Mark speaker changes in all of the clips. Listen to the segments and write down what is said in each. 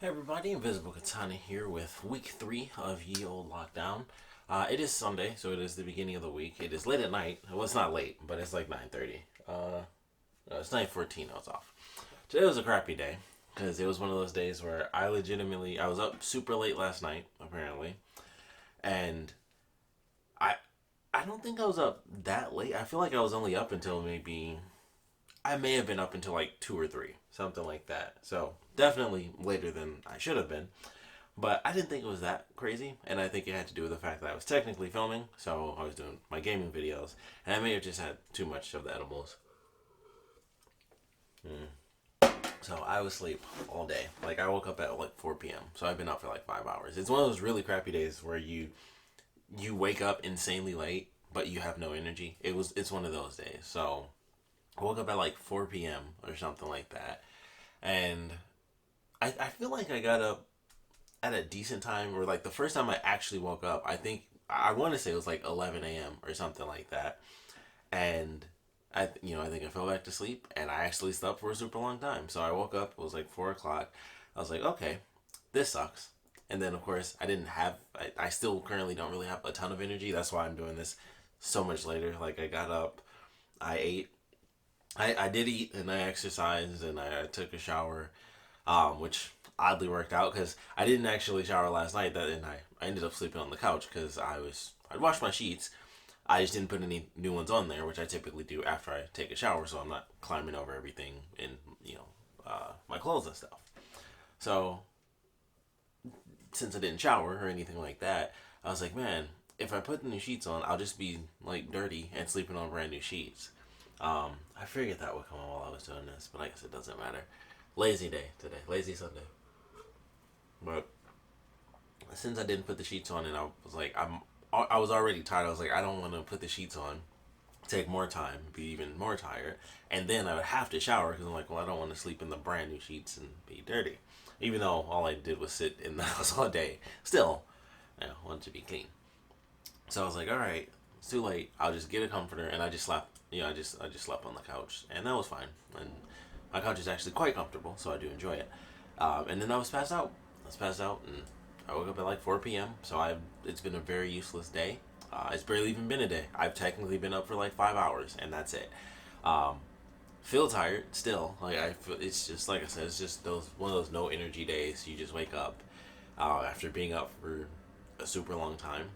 Speaker 1: Hey everybody, Invisiblekatana here with week 3 of Ye Old Lockdown. It is Sunday, so it is the beginning of the week. It is late at night. Well, it's not late, but it's like 9:30. No, it's 9:14. I was off. Today was a crappy day because it was one of those days where I was up super late last night apparently, and I I don't think I was up that late. I feel like I was only up until maybe I may have been up until like 2 or 3, something like that. So definitely later than I should have been. But I didn't think it was that crazy, and I think it had to do with the fact that I was technically filming, so I was doing my gaming videos, and I may have just had too much of the edibles. So I was asleep all day. Like I woke up at like 4 p.m. So I've been up for like 5 hours. It's one of those really crappy days where you wake up insanely late, but you have no energy. It's one of those days. So I woke up at like 4 p.m. or something like that, and I feel like I got up at a decent time, or like the first time I actually woke up, I think I want to say it was like 11 a.m. or something like that, and I think I fell back to sleep, and I actually slept for a super long time. So I woke up, it was like 4 o'clock. I was like, okay, this sucks. And then of course I still currently don't really have a ton of energy. That's why I'm doing this so much later. Like I got up, I ate, I did eat, and I exercised, and I took a shower, which oddly worked out because I didn't actually shower last night. And I ended up sleeping on the couch because I'd washed my sheets. I just didn't put any new ones on there, which I typically do after I take a shower, so I'm not climbing over everything in my clothes and stuff. So since I didn't shower or anything like that, I was like, man, if I put the new sheets on, I'll just be like dirty and sleeping on brand new sheets. I figured that would come on while I was doing this, but I guess it doesn't matter. Lazy day today, lazy Sunday. But since I didn't put the sheets on, and I was already tired. I was like, I don't want to put the sheets on, take more time, be even more tired, and then I would have to shower because I'm like, well, I don't want to sleep in the brand new sheets and be dirty. Even though all I did was sit in the house all day, still, I wanted to be clean. So I was like, all right, it's too late. I'll just get a comforter, and I just slept. I just slept on the couch, and that was fine. And my couch is actually quite comfortable, so I do enjoy it. And then I was passed out. And I woke up at like 4 p.m. So it's been a very useless day. It's barely even been a day. I've technically been up for like 5 hours, and that's it. Um, feel tired still. Like I feel, it's just like I said, it's just those one of those no energy days. You just wake up after being up for a super long time,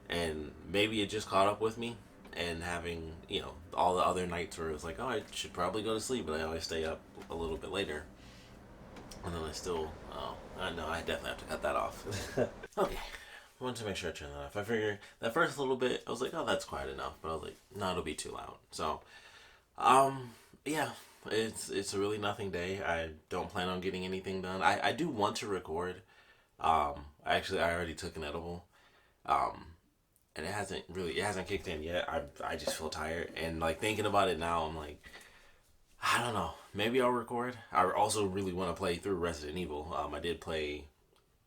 Speaker 1: and maybe it just caught up with me. And having all the other nights where it was like, oh, I should probably go to sleep, but I always stay up a little bit later, and then I know I definitely have to cut that off. Okay, I wanted to make sure I turned that off. I figured that first little bit, I was like, oh, that's quiet enough, but I was like, no, it'll be too loud. So, um, yeah, it's a really nothing day. I don't plan on getting anything done. I do want to record. I already took an edible. Um, and it hasn't kicked in yet. I just feel tired, and like thinking about it now, I'm like, I don't know. Maybe I'll record. I also really want to play through Resident Evil. I did play.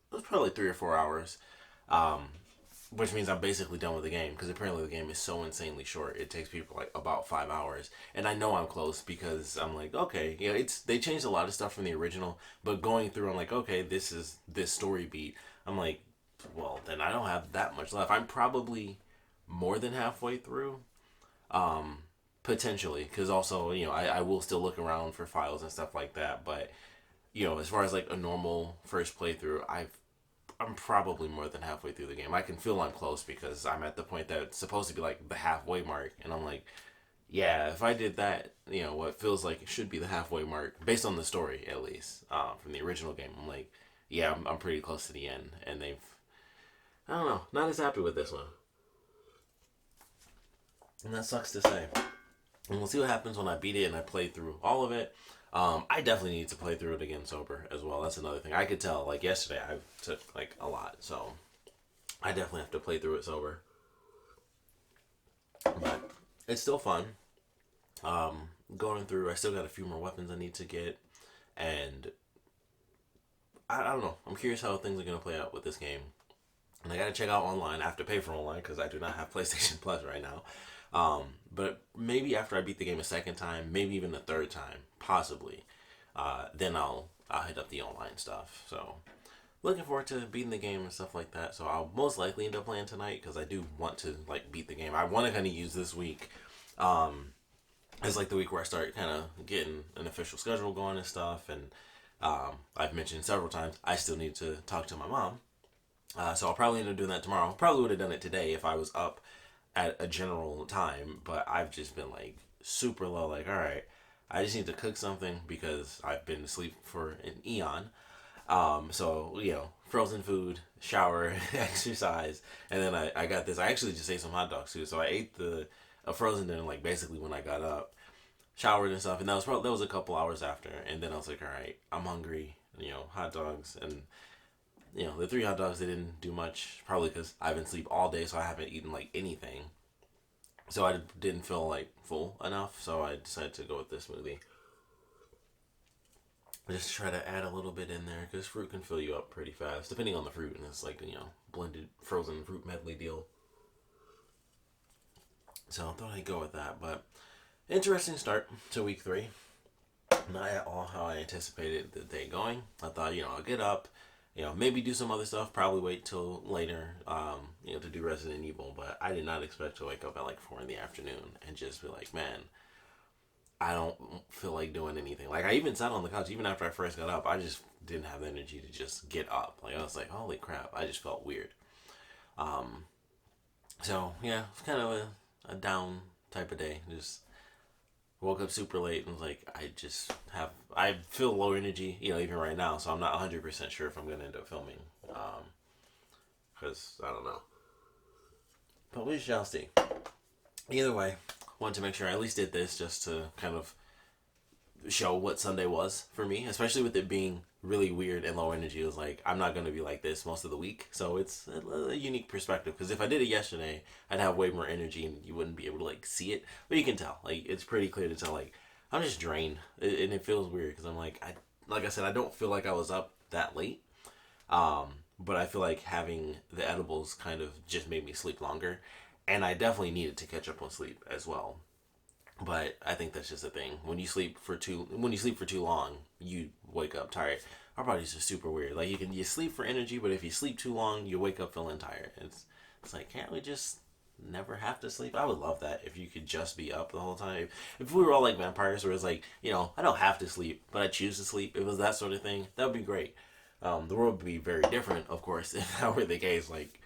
Speaker 1: It was probably 3 or 4 hours, um, which means I'm basically done with the game because apparently the game is so insanely short. It takes people like about 5 hours, and I know I'm close because I'm like, okay, they changed a lot of stuff from the original, but going through, I'm like, okay, this is this story beat. I'm like, well, then I don't have that much left. I'm probably more than halfway through, um, potentially, because also I will still look around for files and stuff like that. But as far as like a normal first playthrough, I'm probably more than halfway through the game. I can feel I'm close because I'm at the point that's supposed to be like the halfway mark, and I'm like, yeah, if I did that, what feels like it should be the halfway mark based on the story at least from the original game. I'm like, yeah, I'm pretty close to the end, and I don't know, not as happy with this one, and that sucks to say. And we'll see what happens when I beat it and I play through all of it. I definitely need to play through it again sober as well. That's another thing. I could tell, like yesterday, I took like a lot, so I definitely have to play through it sober. But it's still fun. Going through, I still got a few more weapons I need to get, and I don't know. I'm curious how things are gonna play out with this game, and I gotta check out online. I have to pay for online because I do not have PlayStation Plus right now. But maybe after I beat the game a second time, maybe even a third time, possibly, then I'll I'll hit up the online stuff. So looking forward to beating the game and stuff like that. So I'll most likely end up playing tonight because I do want to like beat the game. I want to kind of use this week as like the week where I start kind of getting an official schedule going and stuff. And I've mentioned several times I still need to talk to my mom. So I'll probably end up doing that tomorrow. Probably would have done it today if I was up at a general time, but I've just been like super low. Like, all right, I just need to cook something because I've been asleep for an eon. So, frozen food, shower, exercise, and then I got this. I actually just ate some hot dogs too. So I ate a frozen dinner like basically when I got up, showered and stuff, and that was a couple hours after. And then I was like, all right, I'm hungry. Hot dogs, and the 3 hot dogs, they didn't do much. Probably because I've been asleep all day, so I haven't eaten like anything. So I didn't feel like full enough. So I decided to go with this smoothie. Just try to add a little bit in there because fruit can fill you up pretty fast, depending on the fruit, and it's like blended frozen fruit medley deal. So I thought I'd go with that, but interesting start to week 3. Not at all how I anticipated the day going. I thought I'll get up, maybe do some other stuff. Probably wait till later, to do Resident Evil. But I did not expect to wake up at like 4 in the afternoon and just be like, man, I don't feel like doing anything. Like I even sat on the couch even after I first got up. I just didn't have the energy to just get up. Like I was like, holy crap! I just felt weird. So yeah, it's kind of a down type of day. Just woke up super late and was like, I feel low energy. Even right now. So I'm not 100% sure if I'm gonna end up filming. Because I don't know. But we shall see. Either way, wanted to make sure I at least did this just to kind of show what Sunday was for me, especially with it being really weird and low energy. It was like, I'm not going to be like this most of the week. So it's a unique perspective because if I did it yesterday, I'd have way more energy and you wouldn't be able to like see it. But you can tell, like, it's pretty clear to tell, like, I'm just drained. And it feels weird because I'm like I said, I don't feel like I was up that late. But I feel like having the edibles kind of just made me sleep longer. And I definitely needed to catch up on sleep as well. But I think that's just a thing. When you sleep for too long, you wake up tired. Our bodies are super weird. Like you sleep for energy, but if you sleep too long, you wake up feeling tired. It's like, can't we just never have to sleep? I would love that if you could just be up the whole time. If we were all like vampires, where it's like, I don't have to sleep, but I choose to sleep. If it was that sort of thing, that would be great. The world would be very different, of course, if that were the case. Like,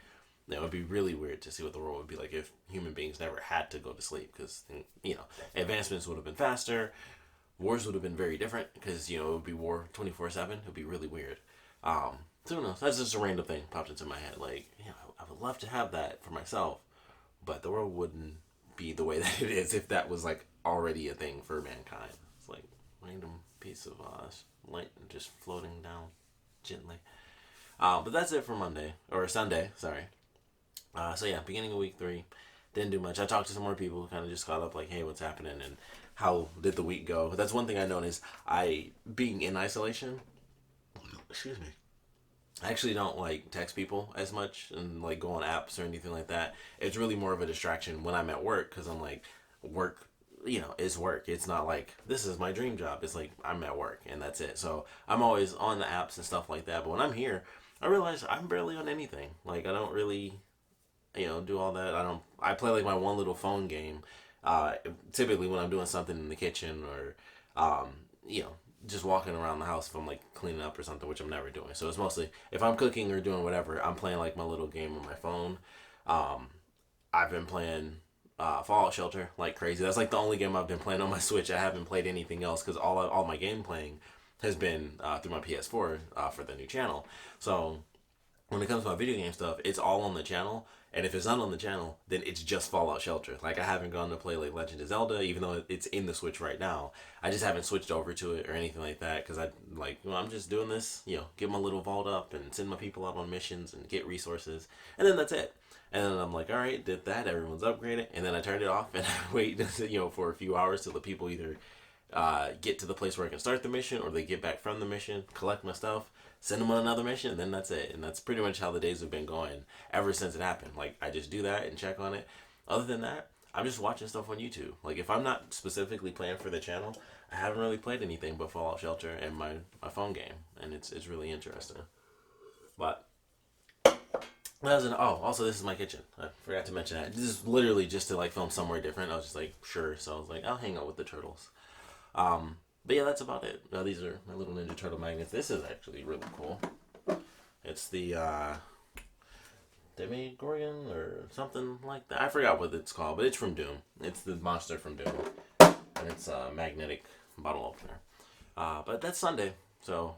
Speaker 1: it would be really weird to see what the world would be like if human beings never had to go to sleep because, advancements would have been faster. Wars would have been very different because, it would be war 24/7. It would be really weird. So who knows? That's just a random thing popped into my head. Like, I would love to have that for myself, but the world wouldn't be the way that it is if that was, like, already a thing for mankind. It's like random piece of light just floating down gently. But that's it for Sunday, sorry. So yeah, beginning of week 3, didn't do much. I talked to some more people, kind of just caught up, like, hey, what's happening and how did the week go? That's one thing I noticed. Being in isolation, excuse me, I actually don't like text people as much and like go on apps or anything like that. It's really more of a distraction when I'm at work because I'm like, work, is work. It's not like this is my dream job. It's like I'm at work and that's it. So I'm always on the apps and stuff like that. But when I'm here, I realize I'm barely on anything. Like I don't really do all that. I play like my one little phone game, typically when I'm doing something in the kitchen or, just walking around the house if I'm like cleaning up or something, which I'm never doing. So it's mostly if I'm cooking or doing whatever, I'm playing like my little game on my phone. I've been playing Fallout Shelter like crazy. That's like the only game I've been playing on my Switch. I haven't played anything else because all my game playing has been through my PS4 for the new channel. So when it comes to my video game stuff, it's all on the channel. And if it's not on the channel, then it's just Fallout Shelter. Like, I haven't gone to play, like, Legend of Zelda, even though it's in the Switch right now. I just haven't switched over to it or anything like that, because I'm just doing this, get my little vault up and send my people out on missions and get resources, and then that's it. And then I'm like, all right, did that, everyone's upgraded, and then I turned it off, and I wait, for a few hours till the people either get to the place where I can start the mission, or they get back from the mission, collect my stuff, send them on another mission, and then that's it. And that's pretty much how the days have been going ever since it happened. Like, I just do that and check on it. Other than that, I'm just watching stuff on YouTube. Like if I'm not specifically playing for the channel, I haven't really played anything but Fallout Shelter and my phone game, and it's really interesting. But also this is my kitchen. I forgot to mention that. This is literally just to like film somewhere different. I was just like sure, so I was like I'll hang out with the turtles. But yeah, that's about it. Now these are my little Ninja Turtle magnets. This is actually really cool. It's the Demogorgon or something like that. I forgot what it's called, but it's from Doom. It's the monster from Doom, and it's a magnetic bottle opener. But that's Sunday, so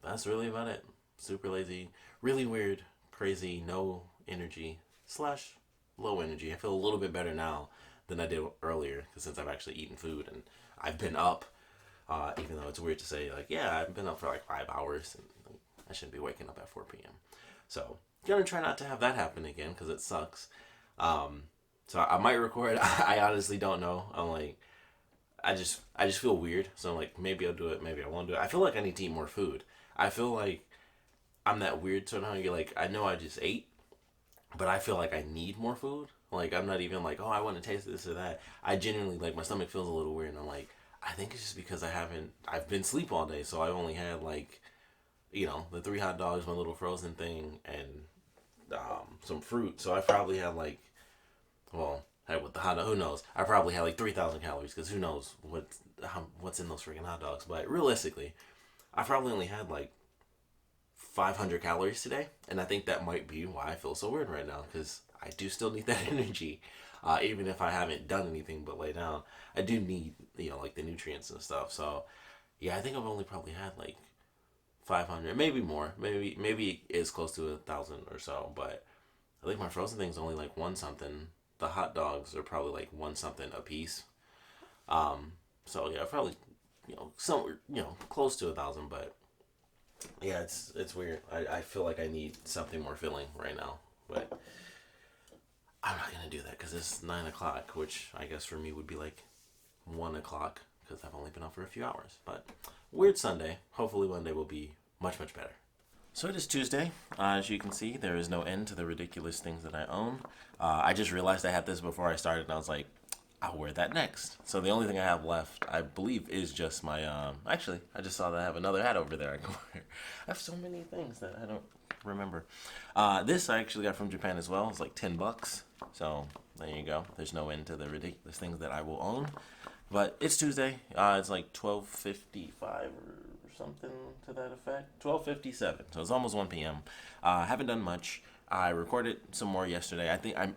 Speaker 1: that's really about it. Super lazy, really weird, crazy, no energy slash low energy. I feel a little bit better now than I did earlier since I've actually eaten food and I've been up. Even though it's weird to say, like, yeah, I've been up for like 5 hours and I shouldn't be waking up at 4 p.m. So gonna try not to have that happen again because it sucks. So I might record. I honestly don't know. I'm like, I just feel weird. So I'm like, maybe I'll do it, maybe I won't do it. I feel like I need to eat more food. I feel like I'm that weird sort of hungry. Like I know I just ate, but I feel like I need more food. Like I'm not even like, oh, I want to taste this or that. I genuinely like my stomach feels a little weird, and I'm like, I think it's just because I've been asleep all day, so I've only had like, the 3 hot dogs, my little frozen thing, and some fruit. So I probably had like, well, hey, with the hot dog, who knows? I probably had like 3,000 calories because who knows what's in those freaking hot dogs. But realistically, I probably only had like 500 calories today, and I think that might be why I feel so weird right now because I do still need that energy. Even if I haven't done anything but lay down, I do need, like the nutrients and stuff. So, yeah, I think I've only probably had like 500, maybe more, maybe it's close to 1,000 or so. But I think my frozen thing's only like one something. The hot dogs are probably like one something a piece. So yeah, probably somewhere close to 1,000. But yeah, it's weird. I feel like I need something more filling right now, but I'm not gonna do that because it's 9 o'clock, which I guess for me would be like 1 o'clock because I've only been up for a few hours. But weird Sunday. Hopefully Monday will be much better. So it is Tuesday. As you can see, there is no end to the ridiculous things that I own. I just realized I had this before I started, and I was like, I'll wear that next. So the only thing I have left, I believe, is just my. Actually, I just saw that I have another hat over there I can wear. I have so many things that I don't remember. This I actually got from Japan as well. It's like $10. So there you go. There's no end to the ridiculous things that I will own. But it's Tuesday. It's like 12:55 or something to that effect. 12:57. So it's almost 1 p.m. Haven't done much. I recorded some more yesterday. I think I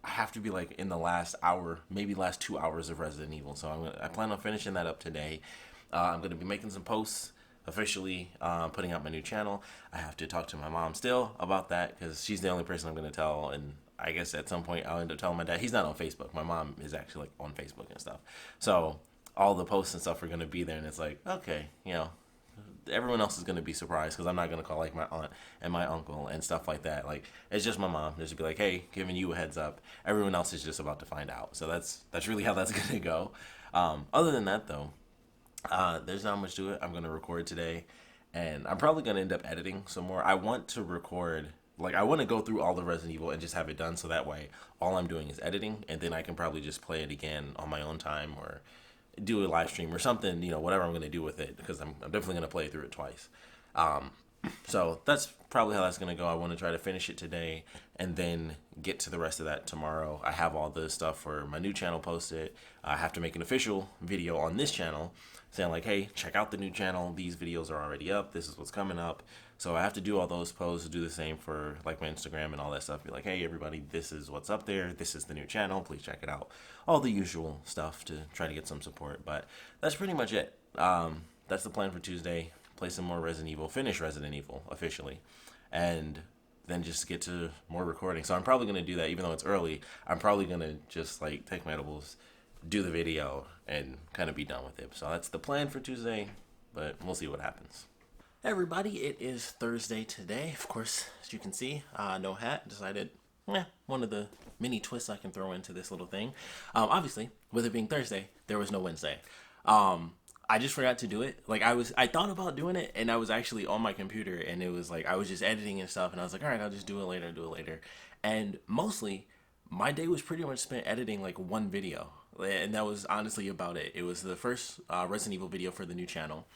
Speaker 1: have to be like in the last hour, maybe last 2 hours of Resident Evil. So I plan on finishing that up today. I'm gonna be making some posts, officially putting out my new channel. I have to talk to my mom still about that because she's the only person I'm gonna tell, and I guess at some point I'll end up telling my dad. He's not on Facebook. My mom is actually like on Facebook and stuff. So all the posts and stuff are gonna be there, and it's like, okay, everyone else is going to be surprised because I'm not going to call like my aunt and my uncle and stuff like that. Like it's just my mom. Just be like, hey, giving you a heads up. Everyone else is just about to find out. So that's really how that's going to go. Other than that though, there's not much to it. I'm going to record today, and I'm probably going to end up editing some more. I want to record. Like I want to go through all the Resident Evil and just have it done, so that way all I'm doing is editing, and then I can probably just play it again on my own time or do a live stream or something, whatever I'm going to do with it, because I'm definitely going to play through it twice. So that's probably how that's going to go. I want to try to finish it today and then get to the rest of that tomorrow. I have all the stuff for my new channel posted. I have to make an official video on this channel saying like, hey, check out the new channel. These videos are already up. This is what's coming up. So I have to do all those posts, do the same for like my Instagram and all that stuff. Be like, hey, everybody, this is what's up there. This is the new channel. Please check it out. All the usual stuff to try to get some support. But that's pretty much it. That's the plan for Tuesday. Play some more Resident Evil. Finish Resident Evil officially. And then just get to more recording. So I'm probably going to do that even though it's early. I'm probably going to just like take my edibles, do the video, and kind of be done with it. So that's the plan for Tuesday. But we'll see what happens. Hey everybody, it is Thursday today. Of course, as you can see, no hat. Decided, one of the many twists I can throw into this little thing. Obviously, with it being Thursday, there was no Wednesday. I just forgot to do it. Like I thought about doing it, and I was actually on my computer, and it was like I was just editing and stuff, and I was like, all right, I'll just do it later. And mostly, My day was pretty much spent editing like one video, and that was honestly about it. It was the first Resident Evil video for the new channel,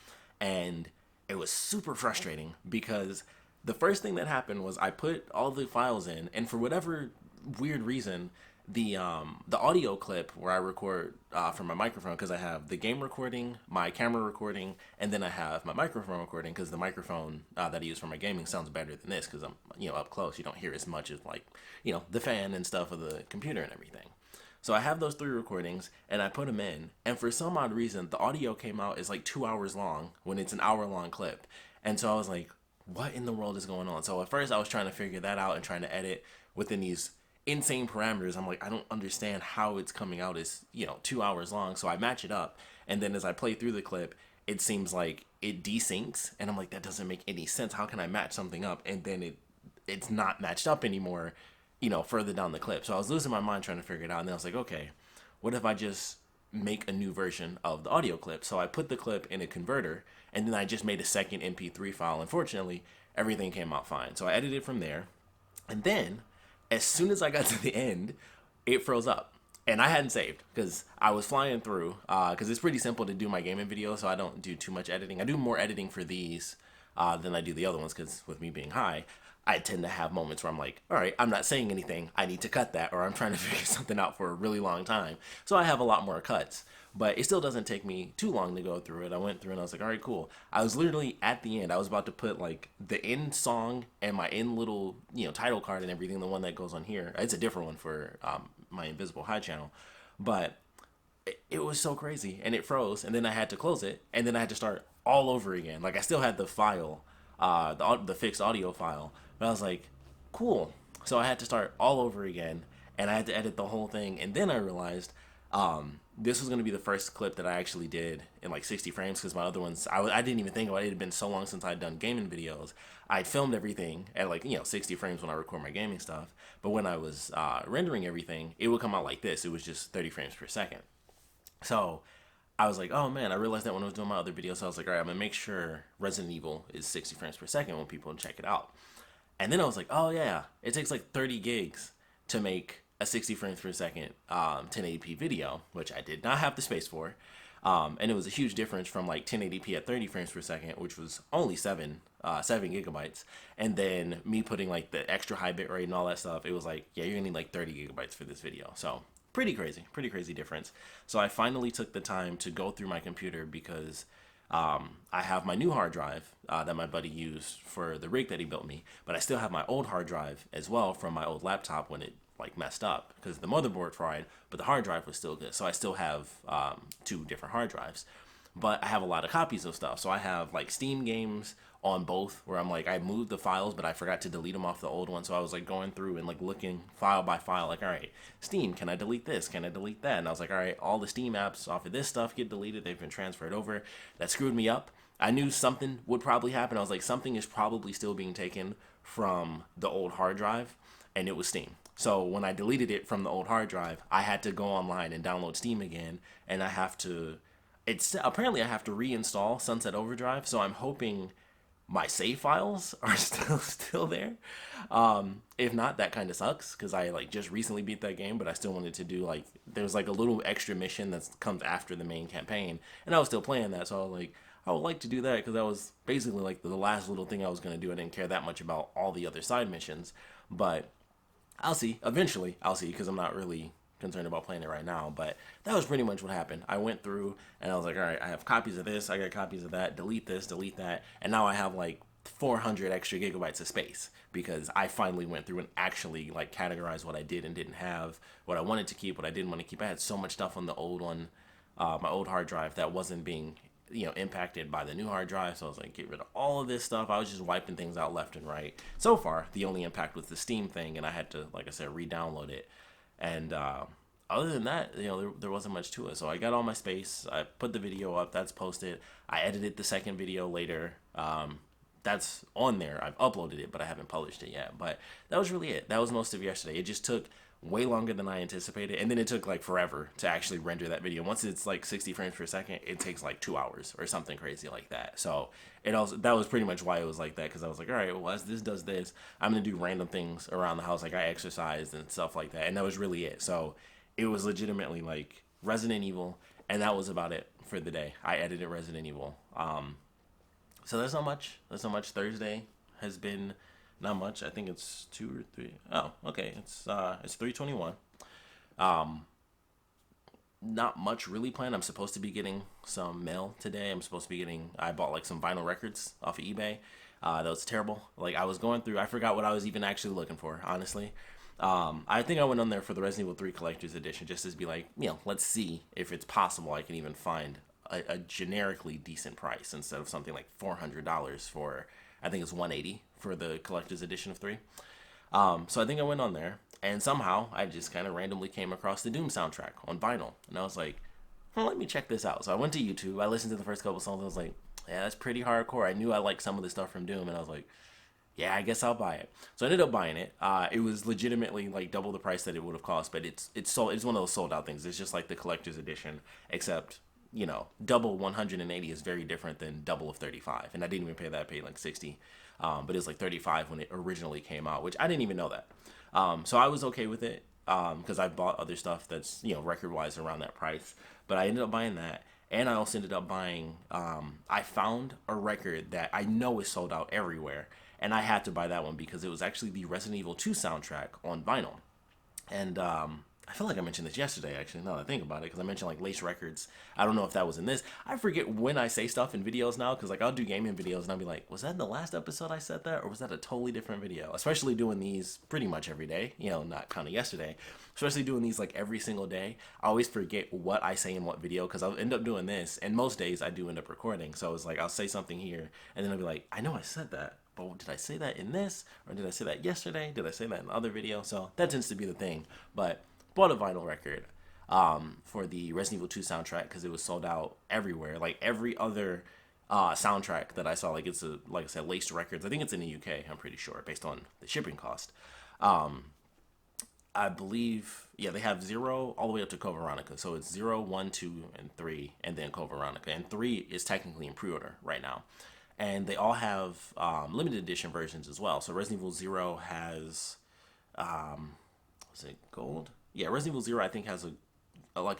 Speaker 1: and it was super frustrating because the first thing that happened was I put all the files in, and for whatever weird reason, the audio clip where I record from my microphone, because I have the game recording, my camera recording, and then I have my microphone recording, because the microphone that I use for my gaming sounds better than this because I'm up close. You don't hear as much as like the fan and stuff of the computer and everything. So I have those 3 recordings and I put them in, and for some odd reason the audio came out as like 2 hours long when it's an hour long clip. And so I was like, what in the world is going on? So at first I was trying to figure that out and trying to edit within these insane parameters. I'm like, I don't understand how it's coming out as 2 hours long. So I match it up, and then as I play through the clip, it seems like it desyncs, and I'm like, that doesn't make any sense. How can I match something up and then it's not matched up anymore further down the clip? So I was losing my mind trying to figure it out, and then I was like, okay, what if I just make a new version of the audio clip? So I put the clip in a converter, and then I just made a second MP3 file. Unfortunately, everything came out fine. So I edited from there, and then as soon as I got to the end, it froze up. And I hadn't saved because I was flying through, because it's pretty simple to do my gaming videos, so I don't do too much editing. I do more editing for these than I do the other ones, because with me being high, I tend to have moments where I'm like, all right, I'm not saying anything, I need to cut that, or I'm trying to figure something out for a really long time. So I have a lot more cuts, but it still doesn't take me too long to go through it. I went through and I was like, all right, cool. I was literally at the end. I was about to put like the end song and my end little, title card and everything, the one that goes on here. It's a different one for my Invisible High channel, but it was so crazy, and it froze, and then I had to close it, and then I had to start all over again. Like, I still had the file, the fixed audio file, but I was like, cool. So I had to start all over again, and I had to edit the whole thing, and then I realized this was going to be the first clip that I actually did in like 60 frames, because my other ones, I didn't even think about it. It had been so long since I'd done gaming videos. I'd filmed everything at like 60 frames when I record my gaming stuff, but when I was rendering everything, it would come out like this. It was just 30 frames per second. So I was like, oh man, I realized that when I was doing my other videos. So I was like, all right, I'm gonna make sure Resident Evil is 60 frames per second when people check it out. And then I was like, oh yeah, it takes like 30 gigs to make a 60 frames per second 1080p video, which I did not have the space for. And it was a huge difference from like 1080p at 30 frames per second, which was only 7 gigabytes. And then me putting like the extra high bit rate and all that stuff, it was like, yeah, you're gonna need like 30 gigabytes for this video. So pretty crazy difference. So I finally took the time to go through my computer, because I have my new hard drive that my buddy used for the rig that he built me, but I still have my old hard drive as well from my old laptop when it like messed up, because the motherboard fried, but the hard drive was still good. So I still have 2 different hard drives, but I have a lot of copies of stuff. So I have like Steam games on both, where I'm like, I moved the files, but I forgot to delete them off the old one. So I was like going through and like looking file by file, like, all right, Steam, can I delete this? Can I delete that? And I was like, all right, all the Steam apps off of this stuff get deleted. They've been transferred over. That screwed me up. I knew something would probably happen. I was like, something is probably still being taken from the old hard drive, and it was Steam. So when I deleted it from the old hard drive, I had to go online and download Steam again, and I have to, apparently I have to reinstall Sunset Overdrive. So I'm hoping my save files are still there. If not, that kind of sucks, because I like just recently beat that game, but I still wanted to do like, there's like a little extra mission that comes after the main campaign, and I was still playing that. So I was like, I would like to do that, because that was basically like the last little thing I was going to do. I didn't care that much about all the other side missions, but I'll see. Eventually, I'll see, because I'm not really concerned about playing it right now. But that was pretty much what happened. I went through and I was like, all right, I have copies of this, I got copies of that, delete this, delete that, and now I have like 400 extra gigabytes of space, because I finally went through and actually like categorized what I did and didn't have, what I wanted to keep, what I didn't want to keep. I had so much stuff on the old one, my old hard drive, that wasn't being impacted by the new hard drive. So I was like, get rid of all of this stuff. I was just wiping things out left and right. So far, the only impact was the Steam thing, and I had to, like I said, re-download it. And other than that, there wasn't much to it. So I got all my space. I put the video up. That's posted. I edited the second video later. That's on there. I've uploaded it, but I haven't published it yet. But that was really it. That was most of yesterday. It just took way longer than I anticipated. And then it took like forever to actually render that video. Once it's like 60 frames per second, it takes like 2 hours or something crazy like that. So it also, that was pretty much why it was like that. Cause I was like, all right, well, as this does this, I'm going to do random things around the house. Like I exercised and stuff like that. And that was really it. So it was legitimately like Resident Evil. And that was about it for the day. I edited Resident Evil. So that's not much. That's not much. Thursday has been not much. I think it's 2 or 3. Oh, okay. It's 3:21. Not much really planned. I'm supposed to be getting some mail today. I bought like some vinyl records off of eBay. That was terrible. Like I was going through, I forgot what I was even actually looking for, honestly. I think I went on there for the Resident Evil 3 Collector's Edition just to be like, let's see if it's possible I can even find a generically decent price instead of something like $400 for, I think it's $180 for the Collector's Edition of 3. So I think I went on there, and somehow I just kind of randomly came across the Doom soundtrack on vinyl, and I was like, let me check this out. So I went to YouTube, I listened to the first couple songs, I was like, yeah, that's pretty hardcore. I knew I liked some of the stuff from Doom, and I was like, yeah, I guess I'll buy it. So I ended up buying it. It was legitimately like double the price that it would have cost, but it's one of those sold out things. It's just like the collector's edition, except double 180 is very different than double of 35, and I didn't even pay that. I paid like 60, but it was like 35 when it originally came out, which I didn't even know that. So I was okay with it because I bought other stuff that's record wise around that price, but I ended up buying that. And I also ended up buying, I found a record that I know is sold out everywhere. And I had to buy that one because it was actually the Resident Evil 2 soundtrack on vinyl. And I feel like I mentioned this yesterday, actually, now that I think about it, because I mentioned like Lace Records. I don't know if that was in this. I forget when I say stuff in videos now, because like I'll do gaming videos and I'll be like, was that in the last episode I said that? Or was that a totally different video? Especially doing these pretty much every day, not counting yesterday. Especially doing these like every single day. I always forget what I say in what video, because I'll end up doing this. And most days I do end up recording. So it's like I'll say something here, and then I'll be like, I know I said that. But did I say that in this? Or did I say that yesterday? Did I say that in the other video? So that tends to be the thing. But bought a vinyl record for the Resident Evil 2 soundtrack because it was sold out everywhere. Like every other soundtrack that I saw, like it's like I said, Laced Records. I think it's in the UK, I'm pretty sure, based on the shipping cost. I believe, they have 0 all the way up to Code Veronica. So it's 0, 1, 2, and 3, and then Code Veronica. And 3 is technically in pre-order right now. And they all have limited edition versions as well. So Resident Evil 0 has, was it gold? Yeah, Resident Evil 0 I think has a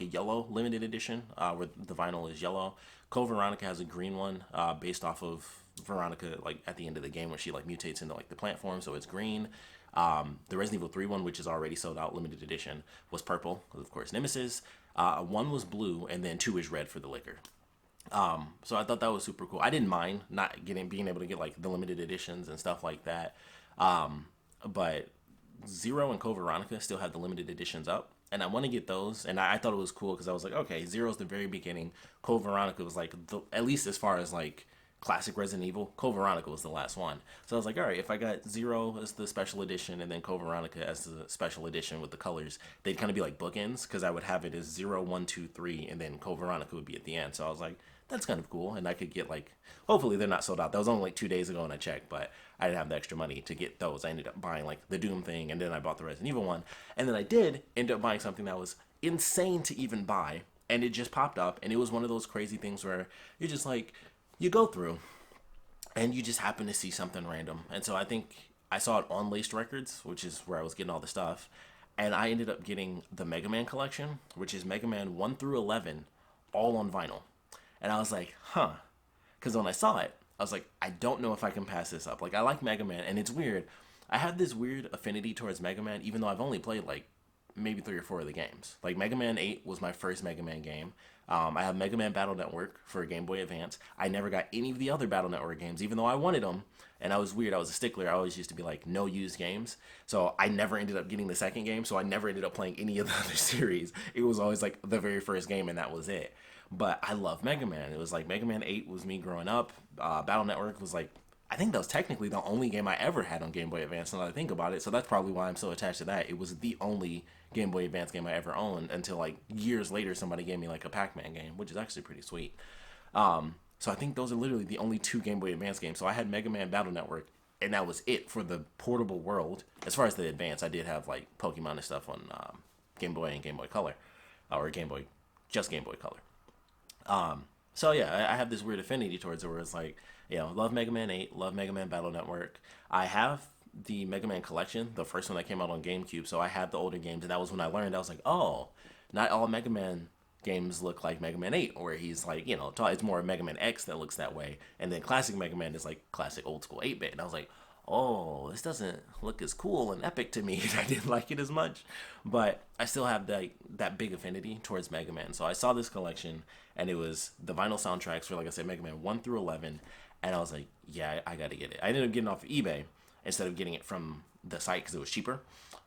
Speaker 1: yellow limited edition where the vinyl is yellow. Code Veronica has a green one based off of Veronica, like at the end of the game where she like mutates into like the plant form, so it's green. The Resident Evil 3 one, which is already sold out, limited edition, was purple, because of course Nemesis. 1 was blue, and then 2 is red for the liquor. So I thought that was super cool. I didn't mind not being able to get like the limited editions and stuff like that. But 0 and Code Veronica still have the limited editions up, and I want to get those. And I thought it was cool because I was like, okay, 0's the very beginning. Code Veronica was like at least as far as like classic Resident Evil, Code Veronica was the last one. So I was like, all right, if I got 0 as the special edition and then Code Veronica as the special edition with the colors, they'd kind of be like bookends, because I would have it as 0, 1, 2, 3, and then Code Veronica would be at the end. So I was like, that's kind of cool, and I could get like, hopefully they're not sold out. That was only like 2 days ago and I checked, but I didn't have the extra money to get those. I ended up buying like the Doom thing, and then I bought the Resident Evil one, and then I did end up buying something that was insane to even buy, and it just popped up, and it was one of those crazy things where you're just like, you go through, and you just happen to see something random. And so I think I saw it on Laced Records, which is where I was getting all the stuff, and I ended up getting the Mega Man collection, which is Mega Man 1 through 11, all on vinyl. And I was like, huh. Because when I saw it, I was like, I don't know if I can pass this up. Like, I like Mega Man, and it's weird. I have this weird affinity towards Mega Man, even though I've only played, like, maybe 3 or 4 of the games. Like, Mega Man 8 was my first Mega Man game. I have Mega Man Battle Network for Game Boy Advance. I never got any of the other Battle Network games, even though I wanted them. And I was weird. I was a stickler. I always used to be like, no used games. So I never ended up getting the second game. So I never ended up playing any of the other series. It was always like the very first game, and that was it. But I love Mega Man. It was like Mega Man 8 was me growing up. Battle Network was like, I think that was technically the only game I ever had on Game Boy Advance, now that I think about it. So that's probably why I'm so attached to that. It was the only Game Boy Advance game I ever owned until like years later somebody gave me like a Pac-Man game, which is actually pretty sweet. So I think those are literally the only 2 Game Boy Advance games. So I had Mega Man Battle Network and that was it for the portable world. As far as the advance, I did have like Pokemon and stuff on Game Boy and Game Boy Color, or Game Boy, just Game Boy Color. So yeah, I have this weird affinity towards it where it's like, love Mega Man 8, love Mega Man Battle Network. I have the Mega Man collection, the first one that came out on GameCube, so I had the older games, and that was when I learned, I was like, oh, not all Mega Man games look like Mega Man 8, where he's like, it's more Mega Man X that looks that way, and then classic Mega Man is like classic old school 8-bit, and I was like, oh, this doesn't look as cool and epic to me. I didn't like it as much, but I still have that big affinity towards Mega Man. So I saw this collection, and it was the vinyl soundtracks for, like I said, Mega Man 1 through 11, and I was like, yeah, I gotta get it. I ended up getting it off of eBay instead of getting it from the site because it was cheaper,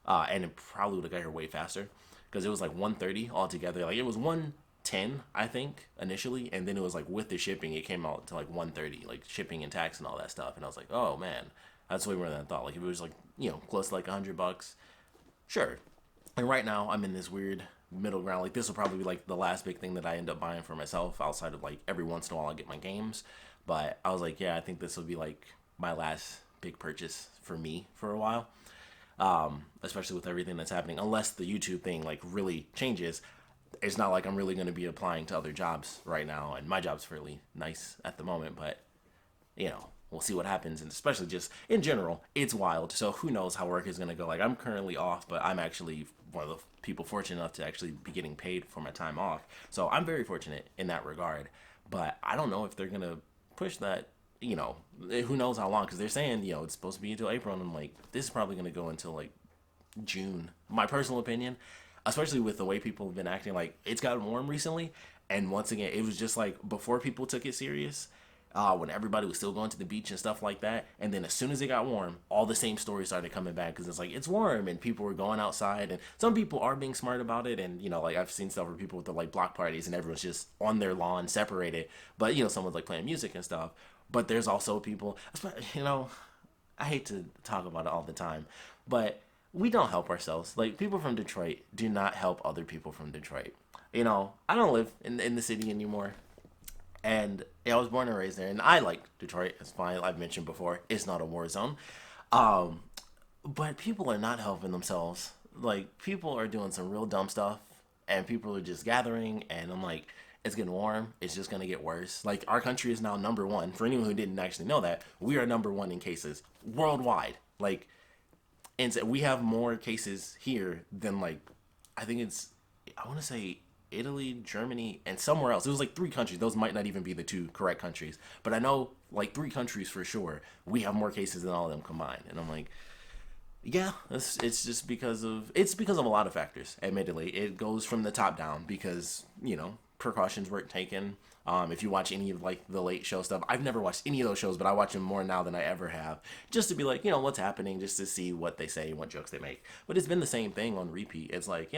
Speaker 1: and it probably would have got here way faster because it was like $130 altogether. Like it was $110, I think, initially, and then it was like with the shipping, it came out to like $130, like shipping and tax and all that stuff. And I was like, oh man, that's way more than I thought. Like if it was like close to like $100, sure. And right now I'm in this weird middle ground. Like this will probably be like the last big thing that I end up buying for myself outside of like every once in a while I get my games. But I was like, yeah, I think this will be like my last big purchase for me for a while. Especially with everything that's happening, unless the YouTube thing like really changes. It's not like I'm really going to be applying to other jobs right now, and my job's fairly nice at the moment, but we'll see what happens. And especially just in general, it's wild, so who knows how work is going to go. Like I'm currently off, but I'm actually one of the people fortunate enough to actually be getting paid for my time off, so I'm very fortunate in that regard. But I don't know if they're going to push that, who knows how long, because they're saying it's supposed to be until April, and I'm like, this is probably going to go until like June, my personal opinion, especially with the way people have been acting. Like it's gotten warm recently, and once again, it was just like before people took it serious, when everybody was still going to the beach and stuff like that, and then as soon as it got warm, all the same stories started coming back because it's like it's warm and people were going outside, and some people are being smart about it, and like I've seen stuff where people with the like block parties and everyone's just on their lawn separated, but someone's like playing music and stuff. But there's also people, I hate to talk about it all the time, but we don't help ourselves. Like people from Detroit do not help other people from Detroit. I don't live in the city anymore. And I was born and raised there, and I like Detroit. It's fine. I've mentioned before, it's not a war zone. But people are not helping themselves. Like people are doing some real dumb stuff, and people are just gathering. And I'm like, it's getting warm. It's just gonna get worse. Like our country is now number one. For anyone who didn't actually know that, we are number one in cases worldwide. Like, and so we have more cases here than like, I want to say Italy, Germany, and somewhere else. It was like 3 countries. Those might not even be the 2 correct countries, but I know like 3 countries for sure. We have more cases than all of them combined, and I'm like, yeah, it's just because of a lot of factors. Admittedly, it goes from the top down because precautions weren't taken. If you watch any of like the late show stuff, I've never watched any of those shows, but I watch them more now than I ever have, just to be like, what's happening, just to see what they say and what jokes they make. But it's been the same thing on repeat. It's like,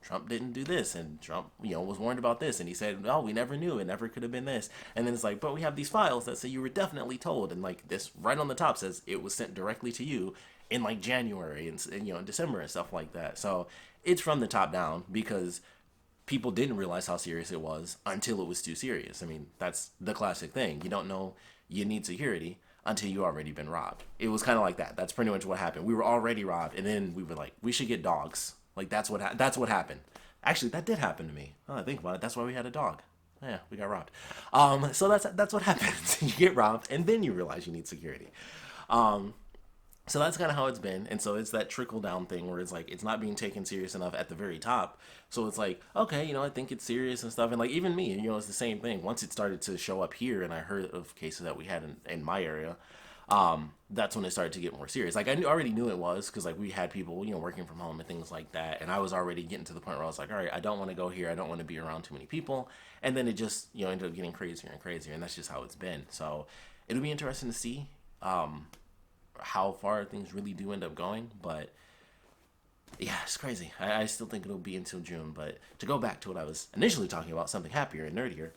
Speaker 1: Trump didn't do this, and Trump, was warned about this, and he said, oh, we never knew, it never could have been this. And then it's like, but we have these files that say you were definitely told, and like this right on the top says it was sent directly to you in like January and in December and stuff like that. So it's from the top down because people didn't realize how serious it was until it was too serious. I mean, that's the classic thing. You don't know you need security until you already been robbed. It was kind of like that. That's pretty much what happened. We were already robbed, and then we were like, we should get dogs. Like that's what happened. Actually, that did happen to me. Oh, I think about it. That's why we had a dog. Yeah, we got robbed. So that's what happens. You get robbed, and then you realize you need security. So that's kind of how it's been. And so it's that trickle down thing where it's like, it's not being taken serious enough at the very top. So it's like, okay, I think it's serious and stuff. And like, even me, it's the same thing. Once it started to show up here and I heard of cases that we had in my area, that's when it started to get more serious. Like already knew it was because like we had people, working from home and things like that. And I was already getting to the point where I was like, all right, I don't want to go here. I don't want to be around too many people. And then it just, ended up getting crazier and crazier. And that's just how it's been. So it'll be interesting to see, how far things really do end up going, but yeah, it's crazy. I still think it'll be until June. But to go back to what I was initially talking about, something happier and nerdier,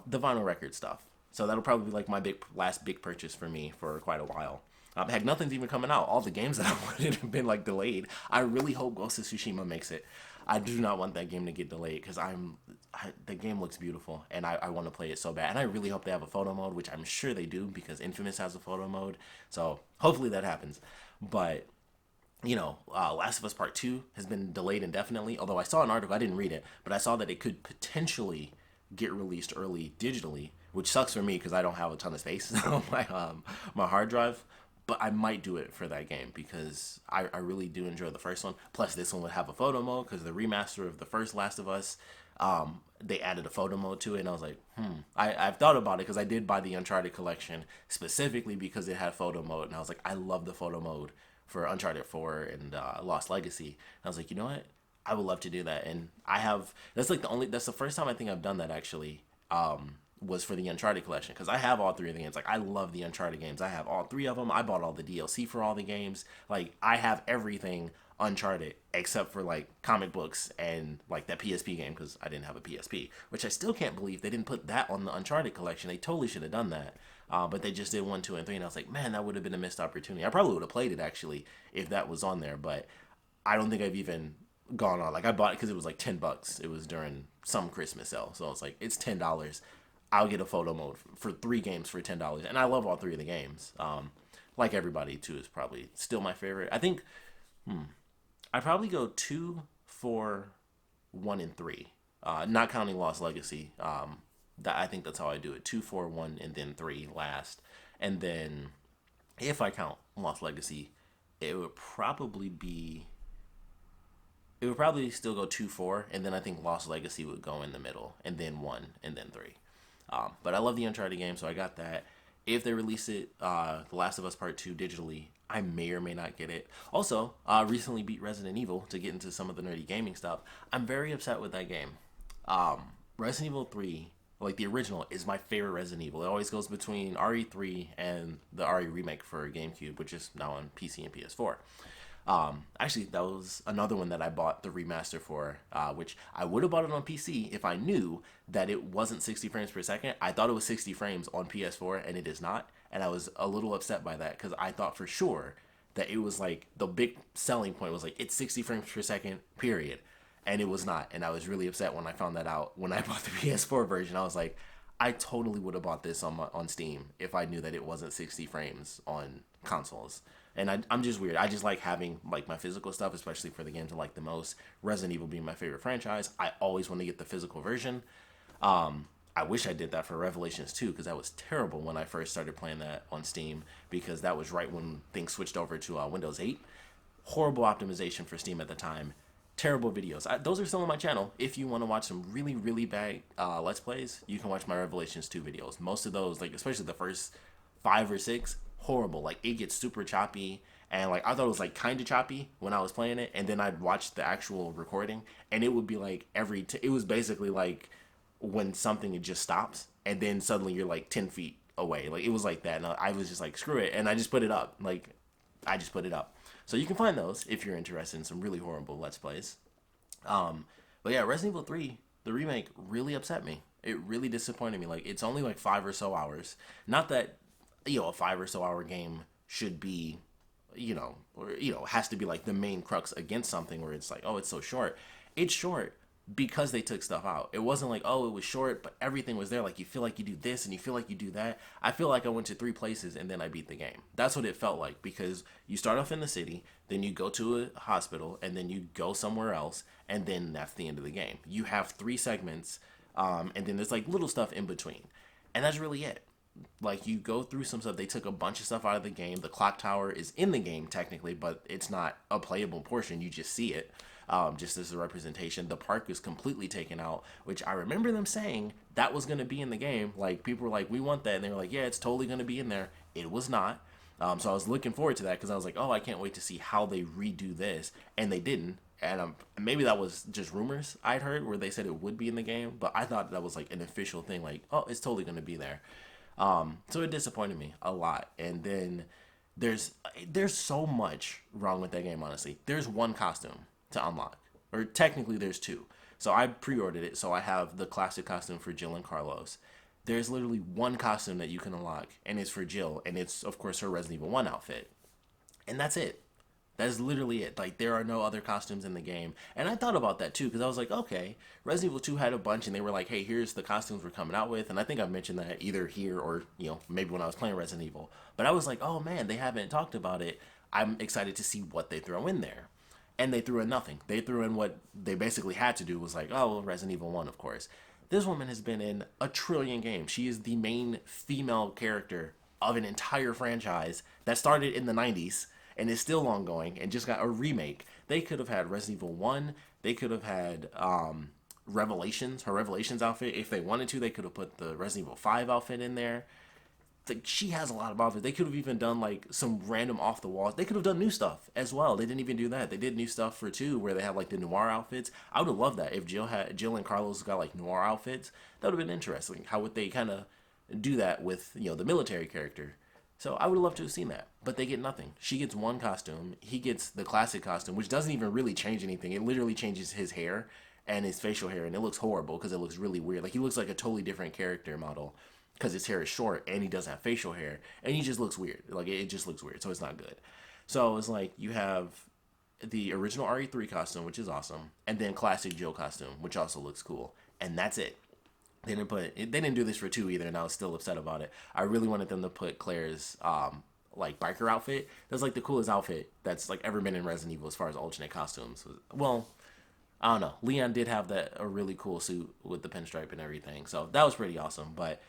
Speaker 1: the vinyl record stuff. So that'll probably be like my last big purchase for me for quite a while. Heck, nothing's even coming out. All the games that I wanted have been like delayed. I really hope Ghost of Tsushima makes it.
Speaker 2: I do not want that game to get delayed because the game looks beautiful and I want to play it so bad. And I really hope they have a photo mode, which I'm sure they do because Infamous has a photo mode. So hopefully that happens. But Last of Us Part 2 has been delayed indefinitely. Although I saw an article, I didn't read it, but I saw that it could potentially get released early digitally, which sucks for me because I don't have a ton of space on my hard drive. But I might do it for that game because I really do enjoy the first one. Plus, this one would have a photo mode because the remaster of the first Last of Us, they added a photo mode to it, and I was like, I've thought about it because I did buy the Uncharted collection specifically because it had photo mode, and I was like, I love the photo mode for Uncharted 4 and Lost Legacy. And I was like, you know what? I would love to do that, and that's the first time I think I've done that actually. Was for the Uncharted collection because I have all three of the games. Like I love the Uncharted games. I have all three of them. I bought all the DLC for all the games. Like I have everything Uncharted except for like comic books and like that PSP game because I didn't have a PSP, which I still can't believe they didn't put that on the Uncharted collection. They totally should have done that. But they just did 1, 2, and 3, and I was like, man, that would have been a missed opportunity. I probably would have played it actually if that was on there, but I don't think I've even gone on. Like I bought it because it was like $10. It was during some Christmas sale, so it's like it's $10. I'll get a photo mode for 3 games for $10, and I love all 3 of the games. Like everybody, 2 is probably still my favorite. I think I probably go 2, 4, 1, and 3, not counting Lost Legacy. I think that's how I do it: 2, 4, 1, and then 3 last. And then if I count Lost Legacy, it would probably be. It would probably still go 2, 4, and then I think Lost Legacy would go in the middle, and then 1, and then 3. But I love the Uncharted game, so I got that. If they release it, The Last of Us Part 2 digitally, I may or may not get it. Also, recently beat Resident Evil to get into some of the nerdy gaming stuff. I'm very upset with that game. Resident Evil 3, like the original, is my favorite Resident Evil. It always goes between RE3 and the RE remake for GameCube, which is now on PC and PS4. Actually, that was another one that I bought the remaster for, which I would have bought it on PC if I knew that it wasn't 60 frames per second. I thought it was 60 frames on PS4, and it is not. And I was a little upset by that because I thought for sure that it was like the big selling point was like it's 60 frames per second, period. And it was not. And I was really upset when I found that out when I bought the PS4 version. I was like, I totally would have bought this on Steam if I knew that it wasn't 60 frames on consoles. And I'm just weird. I just like having like my physical stuff, especially for the games I like the most. Resident Evil being my favorite franchise, I always want to get the physical version. I wish I did that for Revelations 2 because that was terrible when I first started playing that on Steam because that was right when things switched over to Windows 8. Horrible optimization for Steam at the time. Terrible videos. Those are still on my channel. If you want to watch some really, really bad Let's Plays, you can watch my Revelations 2 videos. Most of those, like especially the first 5 or 6, horrible. Like it gets super choppy, and like I thought it was like kind of choppy when I was playing it, and then I'd watch the actual recording, and it would be like it was basically like when something just stops, and then suddenly you're like 10 feet away. Like it was like that, and I was just like screw it, and I just put it up. Like I just put it up. So you can find those if you're interested in some really horrible Let's Plays. But yeah, Resident Evil 3, the remake, really upset me. It really disappointed me. Like it's only like 5 or so hours. Not that a 5 or so hour game should be, has to be like the main crux against something where it's like, oh, it's so short. It's short because they took stuff out. It wasn't like, oh, it was short, but everything was there. Like you feel like you do this and you feel like you do that. I feel like I went to 3 places and then I beat the game. That's what it felt like because you start off in the city, then you go to a hospital, and then you go somewhere else, and then that's the end of the game. You have 3 segments, and then there's like little stuff in between. And that's really it. Like you go through some stuff. They took a bunch of stuff out of the game. The clock tower is in the game technically, but it's not a playable portion. You just see it, just as a representation. The park is completely taken out, which I remember them saying that was going to be in the game. Like people were like, we want that, and they were like, yeah, it's totally going to be in there. It was not. So I was looking forward to that because I was like, oh, I can't wait to see how they redo this, and they didn't. And maybe that was just rumors I'd heard where they said it would be in the game, but I thought that was like an official thing. Like, oh, it's totally going to be there. So it disappointed me a lot. And then there's so much wrong with that game, honestly. There's 1 costume to unlock, or technically there's 2. So I pre-ordered it, so I have the classic costume for Jill and Carlos. There's literally 1 costume that you can unlock, and it's for Jill, and it's of course her Resident Evil 1 outfit, and that's it. That's literally it. Like, there are no other costumes in the game. And I thought about that too, because I was like, okay, Resident Evil 2 had a bunch, and they were like, hey, here's the costumes we're coming out with. And I think I mentioned that either here or, maybe when I was playing Resident Evil. But I was like, oh man, they haven't talked about it. I'm excited to see what they throw in there. And they threw in nothing. They threw in what they basically had to do was like, oh, well, Resident Evil 1, of course. This woman has been in a trillion games. She is the main female character of an entire franchise that started in the 90s and is still ongoing and just got a remake. They could have had Resident Evil 1. They could have had Revelations, her Revelations outfit. If they wanted to, they could have put the Resident Evil 5 outfit in there. Like, she has a lot of outfits. They could have even done like some random off the walls. They could have done new stuff as well. They didn't even do that. They did new stuff for 2 where they have like the noir outfits. I would have loved that if Jill and Carlos got like noir outfits. That would have been interesting. How would they kind of do that with the military character? So I would have loved to have seen that, but they get nothing. She gets one costume. He gets the classic costume, which doesn't even really change anything. It literally changes his hair and his facial hair, and it looks horrible because it looks really weird. Like, he looks like a totally different character model because his hair is short and he doesn't have facial hair, and he just looks weird. Like, it just looks weird, so it's not good. So it's like you have the original RE3 costume, which is awesome, and then classic Jill costume, which also looks cool, and that's it. They didn't do this for 2 either, and I was still upset about it. I really wanted them to put Claire's like biker outfit. That's like the coolest outfit that's like ever been in Resident Evil as far as alternate costumes. Well, I don't know. Leon did have a really cool suit with the pinstripe and everything, so that was pretty awesome. But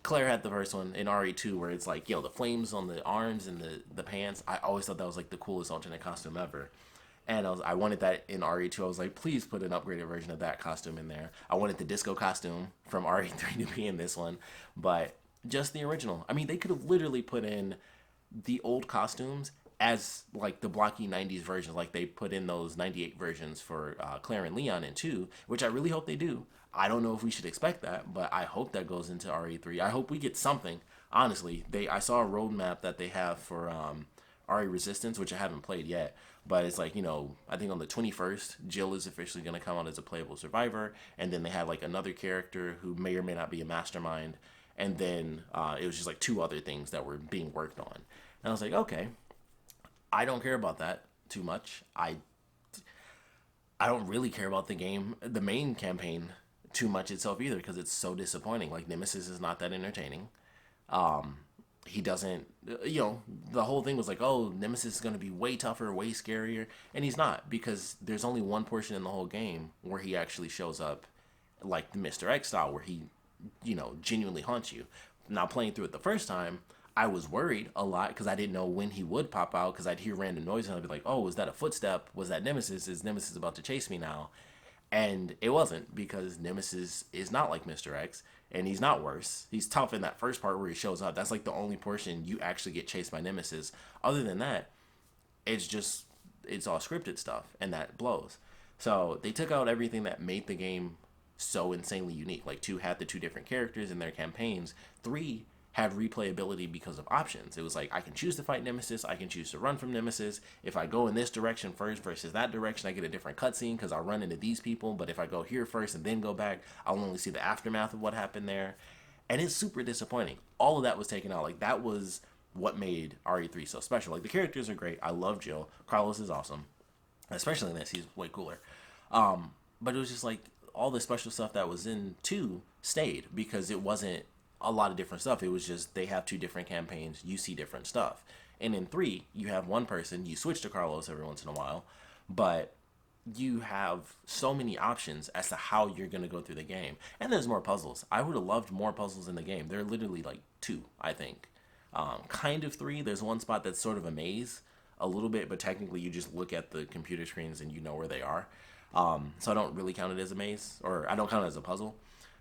Speaker 2: Claire had the first one in RE2 where it's like, the flames on the arms and the pants. I always thought that was like the coolest alternate costume ever. And I wanted that in RE2. I was like, please put an upgraded version of that costume in there. I wanted the disco costume from RE3 to be in this one, but just the original. I mean, they could have literally put in the old costumes as like the blocky 90s versions, like they put in those 98 versions for Claire and Leon in 2, which I really hope they do. I don't know if we should expect that, but I hope that goes into RE3. I hope we get something. Honestly, I saw a roadmap that they have for RE Resistance, which I haven't played yet. But it's like, I think on the 21st, Jill is officially going to come out as a playable survivor. And then they had like another character who may or may not be a mastermind. And then it was just like 2 other things that were being worked on. And I was like, okay, I don't care about that too much. I don't really care about the main campaign too much itself either, because it's so disappointing. Like, Nemesis is not that entertaining. He doesn't, the whole thing was like, oh, Nemesis is going to be way tougher, way scarier. And he's not, because there's only one portion in the whole game where he actually shows up like the Mr. X style, where he, genuinely haunts you. Now, playing through it the first time, I was worried a lot because I didn't know when he would pop out, because I'd hear random noises and I'd be like, oh, is that a footstep? Was that Nemesis? Is Nemesis about to chase me now? And it wasn't, because Nemesis is not like Mr. X, and he's not worse. He's tough in that first part where he shows up. That's like the only portion you actually get chased by Nemesis. Other than that, it's all scripted stuff, and that blows. So they took out everything that made the game so insanely unique. Like, 2 had the 2 different characters in their campaigns. 3 had replayability because of options. It was like, I can choose to fight Nemesis, I can choose to run from Nemesis. If I go in this direction first versus that direction, I get a different cutscene because I'll run into these people. But if I go here first and then go back, I'll only see the aftermath of what happened there. And it's super disappointing. All of that was taken out. Like, that was what made RE3 so special. Like, the characters are great. I love Jill. Carlos is awesome. Especially in this, he's way cooler. But it was just like, all the special stuff that was in 2 stayed, because it wasn't a lot of different stuff. It was just, they have 2 different campaigns, you see different stuff. And in 3, you have one person, you switch to Carlos every once in a while, but you have so many options as to how you're going to go through the game. And there's more puzzles. I would have loved more puzzles in the game. There are literally like 2, I think. Kind of 3. There's one spot that's sort of a maze, a little bit, but technically you just look at the computer screens and you know where they are. So I don't really count it as a maze, or I don't count it as a puzzle.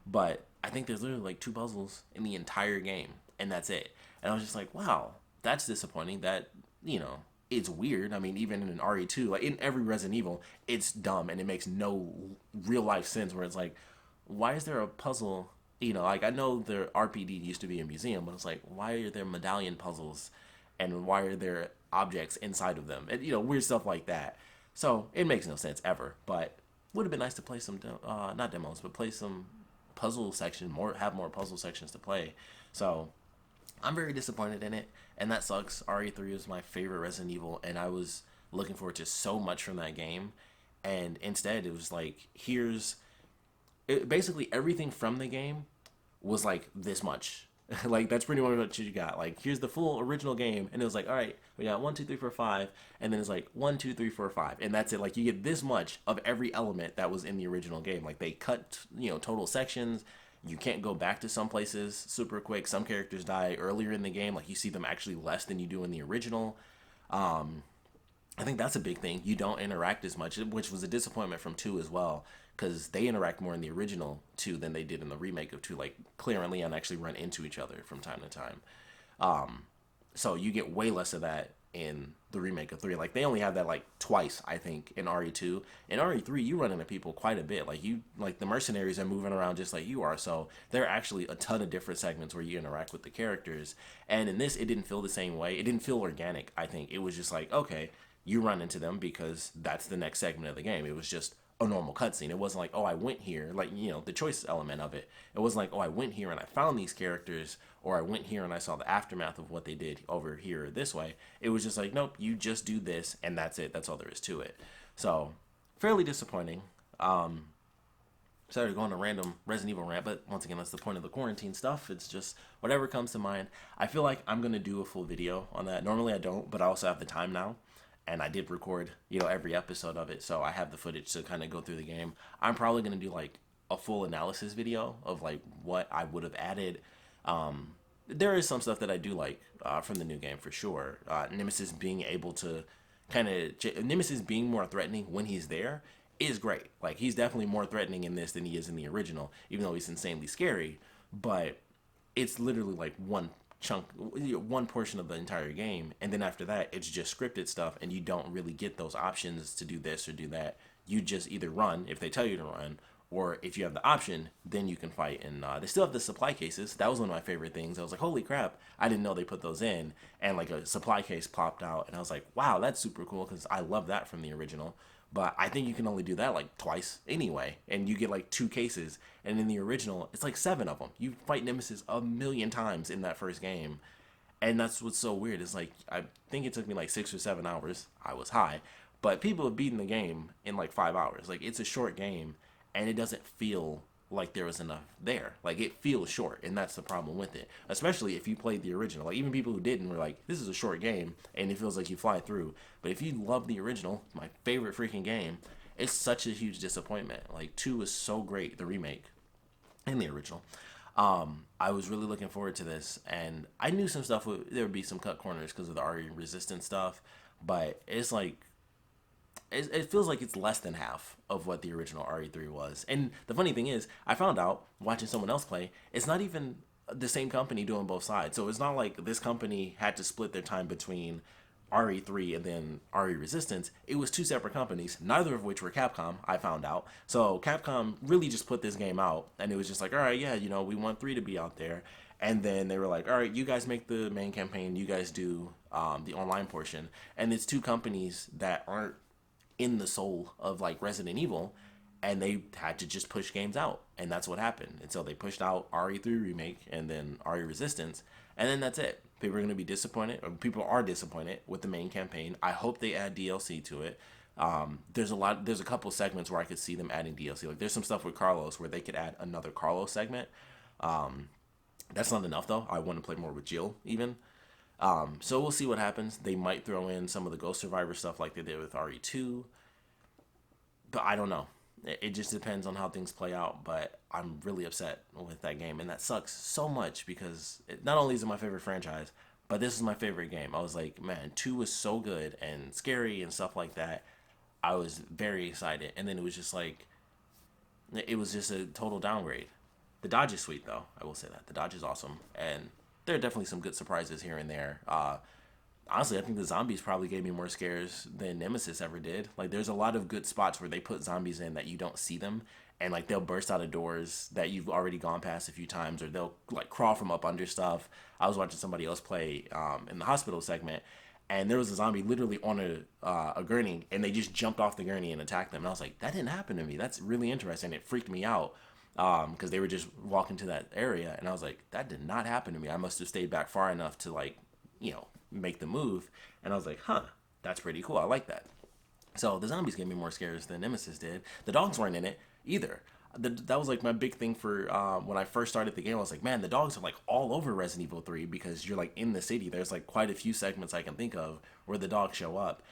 Speaker 2: But I think there's literally like 2 puzzles in the entire game, and that's it. And I was just like, wow, that's disappointing. That, it's weird. I mean, even in an RE2, like in every Resident Evil, it's dumb and it makes no real life sense, where it's like, why is there a puzzle? Like, I know the RPD used to be a museum, but it's like, why are there medallion puzzles, and why are there objects inside of them? And, weird stuff like that. So it makes no sense ever, but would have been nice to play some, not demos, but play some puzzle section, have more puzzle sections to play. So I'm very disappointed in it, and that sucks. RE3 is my favorite Resident Evil, and I was looking forward to so much from that game, and instead it was like basically everything from the game was like this much. Like that's pretty much what you got. Like here's the full original game, and it was like, all right, we got 1, 2, 3, 4, 5, and then it's like 1, 2, 3, 4, 5, and that's it. Like you get this much of every element that was in the original game. Like they cut, total sections. You can't go back to some places super quick. Some characters die earlier in the game. Like you see them actually less than you do in the original. I think that's a big thing. You don't interact as much, which was a disappointment from 2 as well, because they interact more in the original 2 than they did in the remake of 2. Like, Claire and Leon actually run into each other from time to time. So you get way less of that in the remake of 3. Like, they only have that, like, twice, I think, in RE2. In RE3, you run into people quite a bit. Like, the mercenaries are moving around just like you are, so there are actually a ton of different segments where you interact with the characters. And in this, it didn't feel the same way. It didn't feel organic, I think. It was just like, okay, you run into them because that's the next segment of the game. It was just a normal cutscene. It wasn't like, oh, I went here, like, the choice element of it. It wasn't like, oh, I went here and I found these characters, or I went here and I saw the aftermath of what they did over here this way. It was just like, nope, you just do this and that's it. That's all there is to it. So, fairly disappointing. Sorry to go on a random Resident Evil rant, but once again, that's the point of the quarantine stuff. It's just whatever comes to mind. I feel like I'm going to do a full video on that. Normally I don't, but I also have the time now. And I did record, every episode of it, so I have the footage to kind of go through the game. I'm probably going to do, like, a full analysis video of, like, what I would have added. There is some stuff that I do like from the new game, for sure. Nemesis being able to Nemesis being more threatening when he's there is great. Like, he's definitely more threatening in this than he is in the original, even though he's insanely scary. But it's literally, like, one portion of the entire game, and then after that it's just scripted stuff, and you don't really get those options to do this or do that. You just either run if they tell you to run, or if you have the option, then you can fight. And they still have the supply cases. That was one of my favorite things. I was like, holy crap, I didn't know they put those in. And like a supply case popped out, and I was like, wow, that's super cool, because I love that from the original. But I think you can only do that like twice anyway, and you get like 2 cases. And in the original, it's like 7 of them. You fight Nemesis a million times in that first game, and that's what's so weird. Is like, I think it took me like 6 or 7 hours. I was high, but people have beaten the game in like 5 hours. Like, it's a short game, and it doesn't feel like there was enough there. Like, it feels short, and that's the problem with it. Especially if you played the original. Like, even people who didn't were like, this is a short game, and it feels like you fly through. But if you love the original, my favorite freaking game, it's such a huge disappointment. Like, 2 was so great, the remake, and the original. I was really looking forward to this, and I knew some stuff there would be some cut corners because of the RE resistance stuff, but it's like, it feels like it's less than half of what the original RE3 was. And the funny thing is, I found out watching someone else play, it's not even the same company doing both sides. So it's not like this company had to split their time between RE3 and then RE Resistance. It was 2 separate companies, neither of which were Capcom, I found out. So Capcom really just put this game out, and it was just like, all right, yeah, we want 3 to be out there. And then they were like, all right, you guys make the main campaign, you guys do the online portion. And it's 2 companies that aren't in the soul of like Resident Evil, and they had to just push games out, and that's what happened. And so they pushed out RE3 Remake and then RE Resistance, and then that's it. People are going to be disappointed, or people are disappointed with the main campaign. I hope they add DLC to it. There's a couple segments where I could see them adding DLC. Like, there's some stuff with Carlos where they could add another Carlos segment. That's not enough though. I want to play more with Jill even. So we'll see what happens. They might throw in some of the Ghost Survivor stuff like they did with RE2. But I don't know. It just depends on how things play out. But I'm really upset with that game. And that sucks so much because not only is it my favorite franchise, but this is my favorite game. I was like, man, 2 was so good and scary and stuff like that. I was very excited. And then it was just like, it was just a total downgrade. The dodge is sweet, though. I will say that. The dodge is awesome. And there are definitely some good surprises here and there. Honestly, I think the zombies probably gave me more scares than Nemesis ever did. Like, there's a lot of good spots where they put zombies in that you don't see them. And, like, they'll burst out of doors that you've already gone past a few times. Or they'll, like, crawl from up under stuff. I was watching somebody else play in the hospital segment. And there was a zombie literally on a gurney. And they just jumped off the gurney and attacked them. And I was like, that didn't happen to me. That's really interesting. It freaked me out. Because they were just walking to that area, and I was like, that did not happen to me. I must have stayed back far enough to, like, make the move. And I was like, huh, That's pretty cool. I like that. So the zombies gave me more scares than Nemesis did. The dogs weren't in it either. That was like my big thing for when I first started the game. I was like, man, the dogs are like all over Resident Evil 3 because you're like in the city. There's like quite a few segments I can think of where the dogs show up,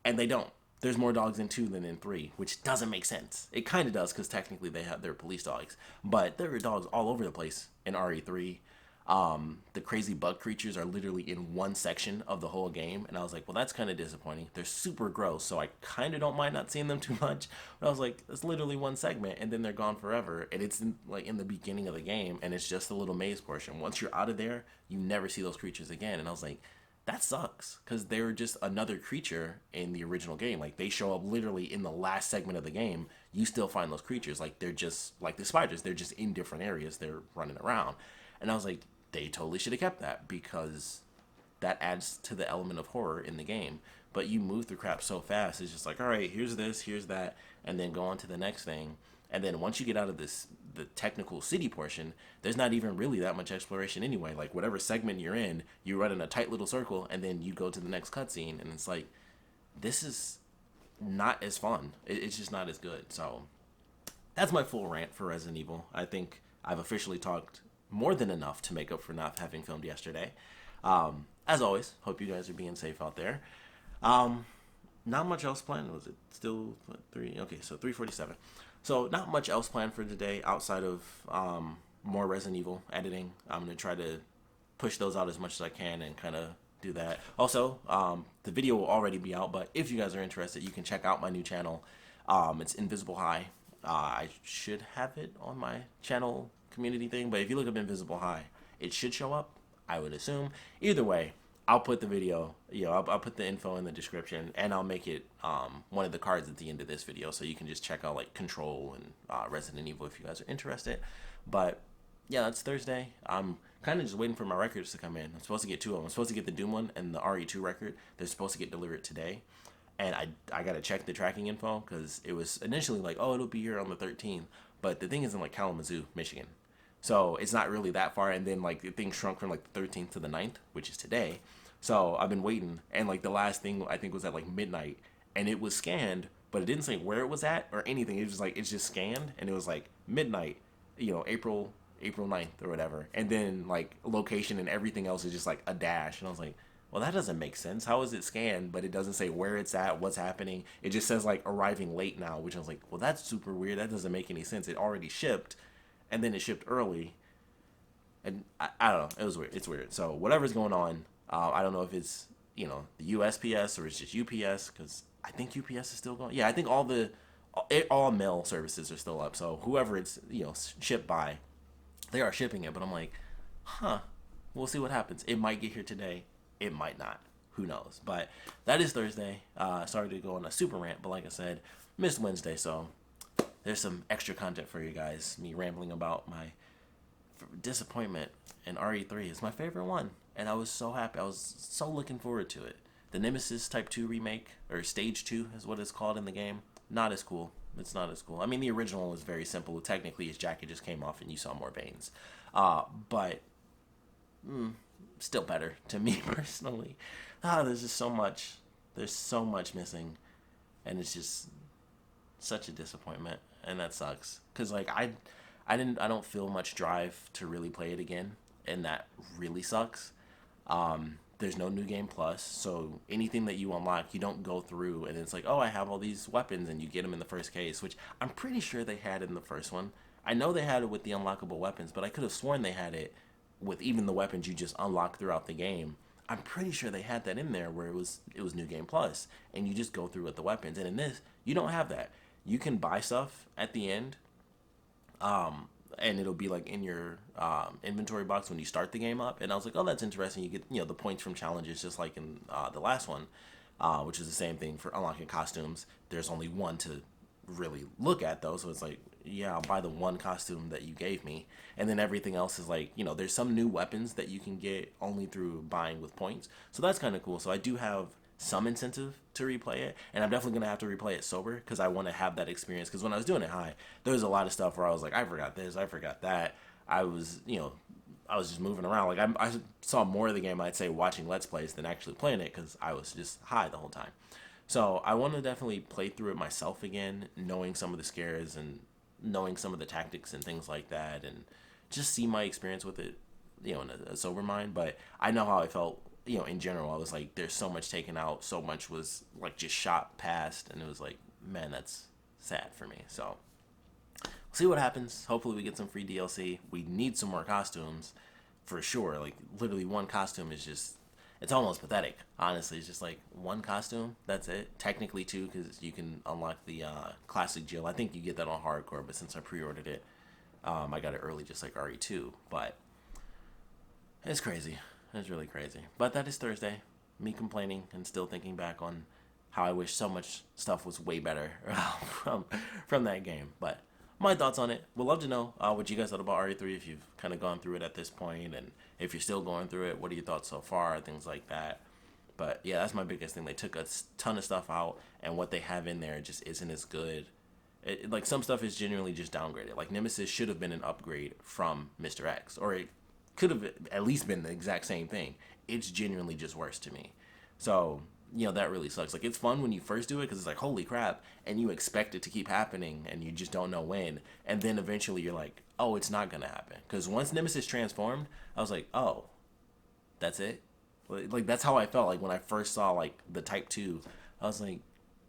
Speaker 2: and they don't. There's more dogs in 2 than in 3, which doesn't make sense. It kind of does because technically they have their police dogs, but there are dogs all over the place in RE3. The crazy bug creatures are literally in one section of the whole game, and I was like, well, that's kind of disappointing. They're super gross, so I kind of don't mind not seeing them too much. But I was like, it's literally one segment, and then they're gone forever, and it's in the beginning of the game, and it's just a little maze portion. Once you're out of there, you never see those creatures again, and I was like, that sucks because they're just another creature in the original game. Like they show up literally in the last segment of the game. You still find those creatures. Like they're just like the spiders. They're just in different areas. They're running around, and I was like, they totally should have kept that because that adds to the element of horror in the game. But you move through crap so fast. It's just like, all right, here's this, here's that, and then go on to the next thing. And then once you get out of the technical city portion, there's not even really that much exploration anyway. Like whatever segment you're in, you run in a tight little circle, and then you go to the next cutscene, and it's like, this is not as fun. It's just not as good. So that's my full rant for Resident Evil. I think I've officially talked more than enough to make up for not having filmed yesterday. As always, hope you guys are being safe out there. Not much else planned. Was it still 3? Okay, so 3:47. So not much else planned for today outside of more Resident Evil editing. I'm going to try to push those out as much as I can and kind of do that. Also, the video will already be out, but if you guys are interested, you can check out my new channel. It's Invisible High. I should have it on my channel community thing, but if you look up Invisible High, it should show up, I would assume. Either way, I'll put the video, I'll put the info in the description, and I'll make it one of the cards at the end of this video, so you can just check out like Control and Resident Evil if you guys are interested. But yeah, that's Thursday. I'm kind of just waiting for my records to come in. I'm supposed to get 2 of them. I'm supposed to get the Doom one and the RE2 record. They're supposed to get delivered today. And I got to check the tracking info because it was initially like, oh, it'll be here on the 13th. But the thing is in like Kalamazoo, Michigan. So it's not really that far. And then like the thing shrunk from like the 13th to the 9th, which is today. So I've been waiting. And like the last thing I think was at like midnight. And it was scanned, but it didn't say where it was at or anything. It was like, it's just scanned. And it was like midnight, April 9th or whatever. And then like location and everything else is just like a dash. And I was like, well, that doesn't make sense. How is it scanned, but it doesn't say where it's at, what's happening? It just says like arriving late now, which I was like, well, that's super weird. That doesn't make any sense. It already shipped, and then it shipped early, and I don't know. It was weird. It's weird. So whatever's going on, I don't know if it's the USPS or it's just UPS because I think UPS is still going. Yeah, I think all mail services are still up. So whoever it's shipped by, they are shipping it. But I'm like, we'll see what happens. It might get here today. It might not. Who knows? But that is Thursday. Sorry to go on a super rant, but like I said, missed Wednesday, so there's some extra content for you guys. Me rambling about my disappointment in RE3. It's my favorite one, and I was so happy. I was so looking forward to it. The Nemesis Type 2 remake, or Stage 2 is what it's called in the game. Not as cool. It's not as cool. I mean, the original was very simple. Technically, his jacket just came off and you saw more veins. But still better to me personally. There's just so much. There's so much missing, and it's just such a disappointment, and that sucks. Cause like I don't feel much drive to really play it again, and that really sucks. There's no new game plus, so anything that you unlock, you don't go through, and it's like, oh, I have all these weapons, and you get them in the first case, which I'm pretty sure they had in the first one. I know they had it with the unlockable weapons, but I could have sworn they had it with even the weapons you just unlock throughout the game. I'm pretty sure they had that in there where it was New Game Plus, and you just go through with the weapons. And in this, you don't have that. You can buy stuff at the end, and it'll be like in your inventory box when you start the game up. And I was like, oh, that's interesting. You get the points from challenges just like in the last one, which is the same thing for unlocking costumes. There's only one to really look at though, so it's like, yeah, I'll buy the one costume that you gave me, and then everything else is like, there's some new weapons that you can get only through buying with points, so that's kind of cool. So I do have some incentive to replay it, and I'm definitely gonna have to replay it sober because I want to have that experience. Because when I was doing it high, there was a lot of stuff where I was like, I forgot this, I forgot that. I was I was just moving around. Like I saw more of the game, I'd say, watching Let's Plays than actually playing it because I was just high the whole time. So I want to definitely play through it myself again, knowing some of the scares and knowing some of the tactics and things like that, and just see my experience with it, in a sober mind. But I know how I felt, in general. I was like, there's so much taken out, so much was like just shot past, and it was like, man, that's sad for me. So we'll see what happens. Hopefully we get some free DLC. We need some more costumes for sure. Like literally one costume is just, it's almost pathetic, honestly. It's just like one costume, that's it. Technically two, because you can unlock the classic Jill. I think you get that on hardcore, but since I pre-ordered it, I got it early, just like RE2. But it's crazy. It's really crazy. But that is Thursday. Me complaining and still thinking back on how I wish so much stuff was way better from that game. But my thoughts on it. Would love to know what you guys thought about RE3, if you've kind of gone through it at this point, and if you're still going through it, what are your thoughts so far, things like that. But yeah, that's my biggest thing. They took a ton of stuff out, and what they have in there just isn't as good. Like some stuff is genuinely just downgraded. Like Nemesis should have been an upgrade from Mr. X, or it could have at least been the exact same thing. It's genuinely just worse to me. So that really sucks. Like, it's fun when you first do it because it's like, holy crap, and you expect it to keep happening and you just don't know when, and then eventually you're like, oh, it's not gonna happen. Because once Nemesis transformed, I was like, oh, that's it. Like that's how I felt like when I first saw like the Type 2. I was like,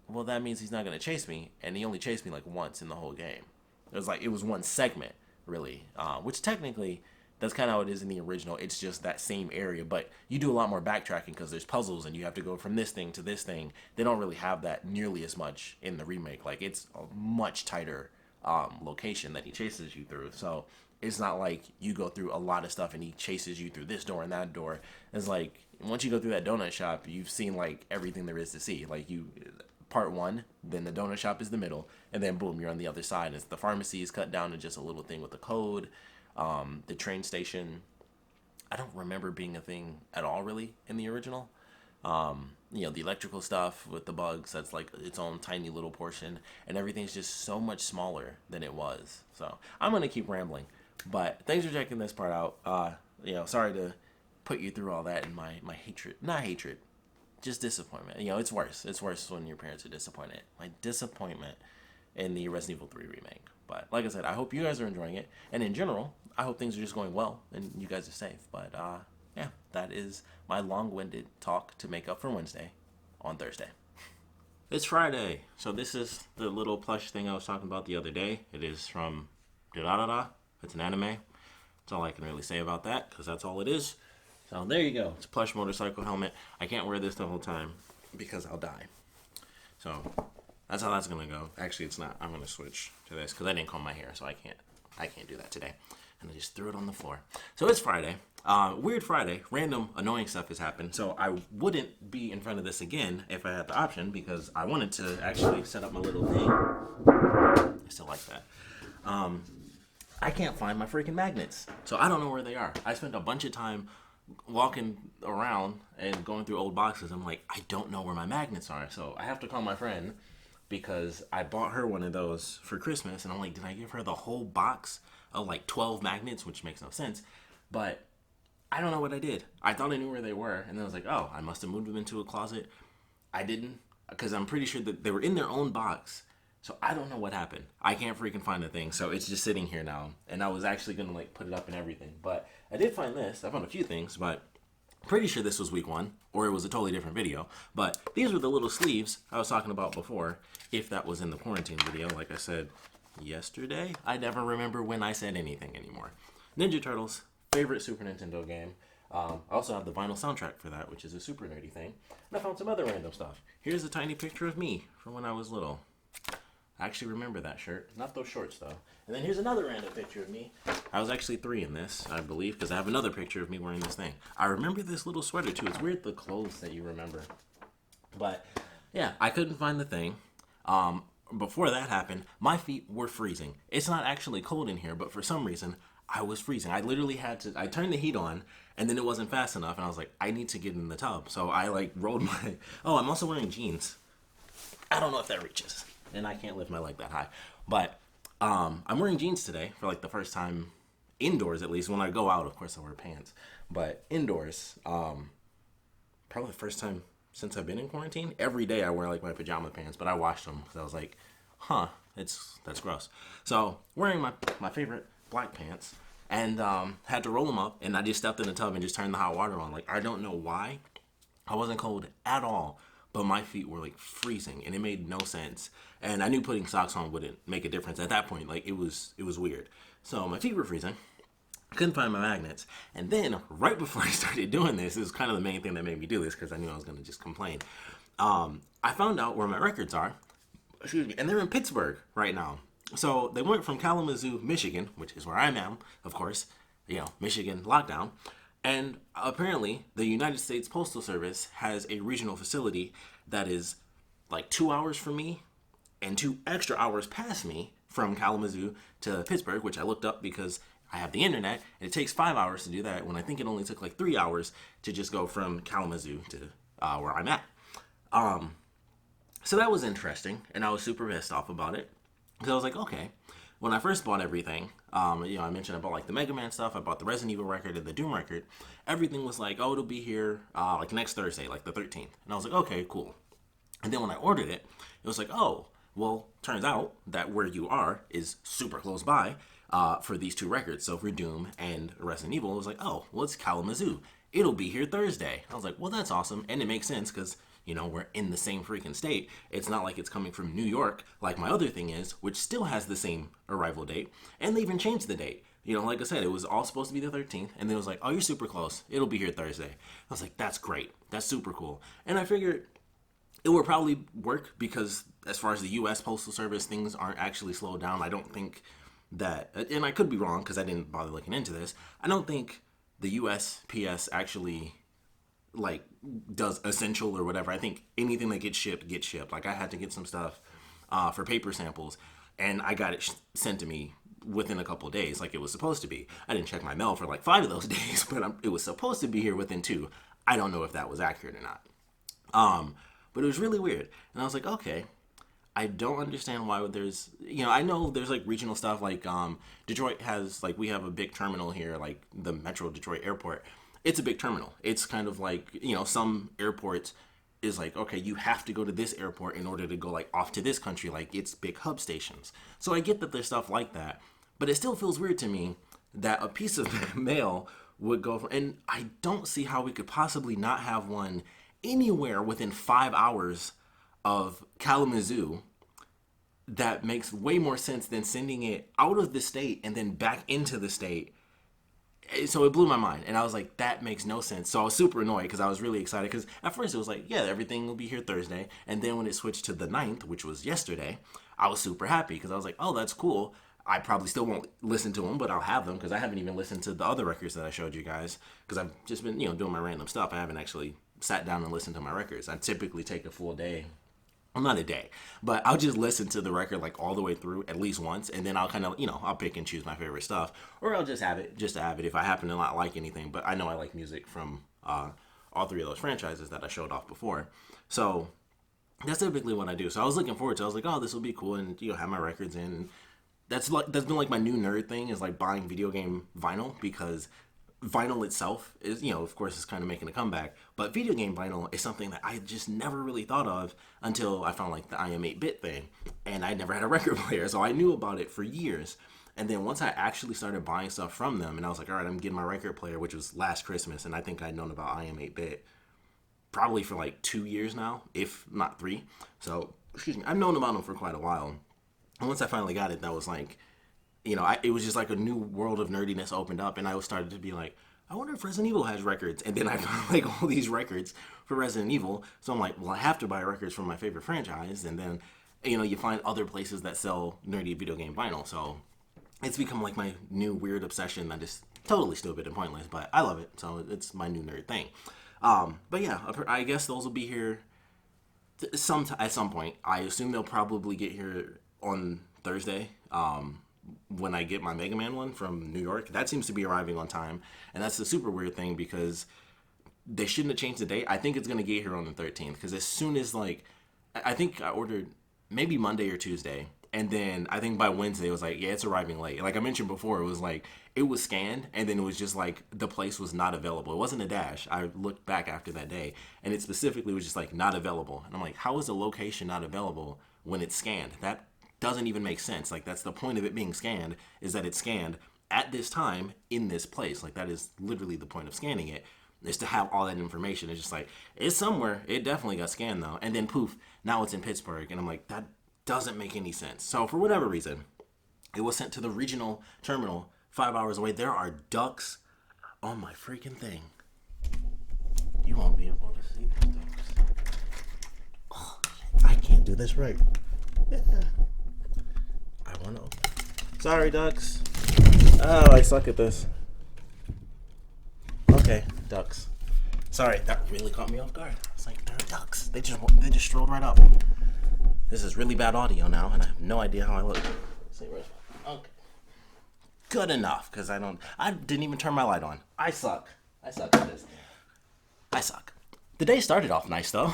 Speaker 2: well, that means he's not gonna chase me, and he only chased me like once in the whole game. It was one segment really, which technically that's kind of how it is in the original. It's just that same area, but you do a lot more backtracking because there's puzzles and you have to go from this thing to this thing. They don't really have that nearly as much in the remake. Like, it's a much tighter location that he chases you through. So it's not like you go through a lot of stuff and he chases you through this door and that door. It's like, once you go through that donut shop, you've seen like everything there is to see. Like, part one, then the donut shop is the middle, and then boom, you're on the other side. It's the pharmacy is cut down to just a little thing with the code. The train station, I don't remember being a thing at all really in the original. The electrical stuff with the bugs, that's like its own tiny little portion, and everything's just so much smaller than it was. So I'm gonna keep rambling, but thanks for checking this part out. Sorry to put you through all that and my hatred, not hatred, just disappointment. It's worse. It's worse when your parents are disappointed. My disappointment in the Resident Evil 3 remake. But like I said, I hope you guys are enjoying it. And in general, I hope things are just going well and you guys are safe. But yeah, that is my long-winded talk to make up for Wednesday on Thursday. It's Friday. So this is the little plush thing I was talking about the other day. It is from Da-Da-Da-Da. It's an anime. That's all I can really say about that because that's all it is. So there you go. It's a plush motorcycle helmet. I can't wear this the whole time because I'll die. So that's how that's going to go. Actually, it's not. I'm going to switch to this because I didn't comb my hair, so I can't do that today. And I just threw it on the floor. So it's Friday. Weird Friday. Random annoying stuff has happened. So I wouldn't be in front of this again if I had the option because I wanted to actually set up my little thing. I still like that. I can't find my freaking magnets. So I don't know where they are. I spent a bunch of time walking around and going through old boxes. I'm like, I don't know where my magnets are. So I have to call my friend because I bought her one of those for Christmas. And I'm like, did I give her the whole box of like 12 magnets, which makes no sense. But I don't know what I did. I thought I knew where they were. And then I was like, oh, I must have moved them into a closet. I didn't, because I'm pretty sure that they were in their own box. So I don't know what happened. I can't freaking find the thing. So it's just sitting here now. And I was actually going to like put it up and everything. But I did find this. I found a few things, but pretty sure this was week one, or it was a totally different video. But these were the little sleeves I was talking about before, if that was in the quarantine video, like I said yesterday. I never remember when I said anything anymore. Ninja Turtles, favorite Super Nintendo game. I also have the vinyl soundtrack for that, which is a super nerdy thing. And I found some other random stuff. Here's a tiny picture of me from when I was little. I actually remember that shirt. Not those shorts, though. And then here's another random picture of me. I was actually 3 in this, I believe, because I have another picture of me wearing this thing. I remember this little sweater, too. It's weird, the clothes that you remember. But, yeah, I couldn't find the thing. Before that happened, my feet were freezing. It's not actually cold in here, but for some reason, I was freezing. I literally had to, I turned the heat on, and then it wasn't fast enough, and I was like, I need to get in the tub. So I, like, rolled my, oh, I'm also wearing jeans. I don't know if that reaches. And I can't lift my leg that high. But I'm wearing jeans today for like the first time indoors at least. When I go out, of course, I wear pants. But indoors, probably the first time since I've been in quarantine, every day I wear like my pajama pants, but I washed them because I was like, that's gross. So wearing my favorite black pants and had to roll them up, and I just stepped in the tub and just turned the hot water on. Like, I don't know why. I wasn't cold at all, but my feet were like freezing, and it made no sense. And I knew putting socks on wouldn't make a difference at that point. Like, it was weird. So my feet were freezing. I couldn't find my magnets. And then, right before I started doing this is kind of the main thing that made me do this, because I knew I was going to just complain. I found out where my records are. Excuse me. And they're in Pittsburgh right now. So they went from Kalamazoo, Michigan, which is where I am, of course. Michigan lockdown. And apparently, the United States Postal Service has a regional facility that is like 2 hours from me and 2 extra hours past me from Kalamazoo to Pittsburgh, which I looked up because I have the internet, and it takes 5 hours to do that, when I think it only took like 3 hours to just go from Kalamazoo to where I'm at. So that was interesting, and I was super pissed off about it. Because I was like, okay, when I first bought everything, I mentioned I bought like the Mega Man stuff, I bought the Resident Evil record and the Doom record. Everything was like, oh, it'll be here like next Thursday, like the 13th. And I was like, okay, cool. And then when I ordered it, it was like, oh, well, turns out that where you are is super close by for these 2 records. So for Doom and Resident Evil, it was like, oh, well, it's Kalamazoo. It'll be here Thursday. I was like, well, that's awesome. And it makes sense because, we're in the same freaking state. It's not like it's coming from New York like my other thing is, which still has the same arrival date. And they even changed the date. Like I said, it was all supposed to be the 13th. And then it was like, oh, you're super close. It'll be here Thursday. I was like, that's great. That's super cool. And I figured it would probably work because as far as the U.S. Postal Service, things aren't actually slowed down. I don't think that, and I could be wrong because I didn't bother looking into this, I don't think the USPS actually like does essential or whatever. I think anything that gets shipped. Like, I had to get some stuff for paper samples, and I got it sent to me within a couple of days, like it was supposed to be. I didn't check my mail for like 5 of those days, but it was supposed to be here within 2. I don't know if that was accurate or not. But it was really weird, and I was like, okay, I don't understand why there's, I know there's like regional stuff, like Detroit has, like, we have a big terminal here, like the Metro Detroit Airport. It's a big terminal. It's kind of like, some airports is like, okay, you have to go to this airport in order to go like off to this country, like it's big hub stations. So I get that there's stuff like that, but it still feels weird to me that a piece of mail would go from, and I don't see how we could possibly not have one anywhere within 5 hours of Kalamazoo. That makes way more sense than sending it out of the state and then back into the state. So it blew my mind, and I was like, that makes no sense. So I was super annoyed because I was really excited, because at first it was like, yeah, everything will be here Thursday, and then when it switched to the 9th, which was yesterday, I was super happy because I was like, oh, that's cool. I probably still won't listen to them, but I'll have them because I haven't even listened to the other records that I showed you guys, because I've just been, doing my random stuff. I haven't actually sat down and listened to my records. I typically take a full day. Well, not a day, but I'll just listen to the record like all the way through at least once, and then I'll kind of, I'll pick and choose my favorite stuff, or I'll just have it to have it if I happen to not like anything. But I know I like music from all 3 of those franchises that I showed off before, so that's typically what I do. So I was looking forward to it. I was like, oh, this will be cool, and have my records in. That's been like my new nerd thing, is like buying video game vinyl, because vinyl itself is, of course, is kind of making a comeback, but video game vinyl is something that I just never really thought of until I found like the I Am 8-bit thing, and I never had a record player, so I knew about it for years. And then once I actually started buying stuff from them, and I was like, all right, I'm getting my record player, which was last Christmas, and I think I'd known about I Am 8-bit probably for like 2 years now, if not 3. So, I've known about them for quite a while. And once I finally got it, that was like, it was just like a new world of nerdiness opened up, and I started to be like, I wonder if Resident Evil has records. And then I found like all these records for Resident Evil. So I'm like, well, I have to buy records from my favorite franchise. And then, you find other places that sell nerdy video game vinyl. So it's become like my new weird obsession that is totally stupid and pointless, but I love it. So it's my new nerd thing. But yeah, I guess those will be here at some point. I assume they'll probably get here on Thursday. When I get my Mega Man one from New York, that seems to be arriving on time, and that's the super weird thing, because they shouldn't have changed the date. I think it's going to get here on the 13th, because as soon as, like, I think I ordered maybe Monday or Tuesday, And then I think by Wednesday it was like, yeah, it's arriving late. Like I mentioned before, it was like it was scanned, and then it was just like the place was not available. It wasn't a dash. I looked back after that day, and it specifically was just like not available. And I'm like, how is the location not available when it's scanned? That doesn't even make sense. Like that's the point of it being scanned, is that it's scanned at this time in this place. Like that is literally the point of scanning it, is to have all that information. It's just like, it's somewhere. It definitely got scanned though. And then poof, now it's in Pittsburgh. And I'm like, that doesn't make any sense. So for whatever reason, it was sent to the regional terminal 5 hours away. There are ducks on my freaking thing. You won't be able to see these ducks. Oh, I can't do this right. Yeah. I want to open. Sorry, ducks. Oh, I suck at this. Okay, ducks. Sorry, that really caught me off guard. It's like, there are ducks. They just strolled right up. This is really bad audio now, and I have no idea how I look. Let's see, okay. Good enough, because I didn't even turn my light on. I suck. I suck at this. I suck. The day started off nice, though.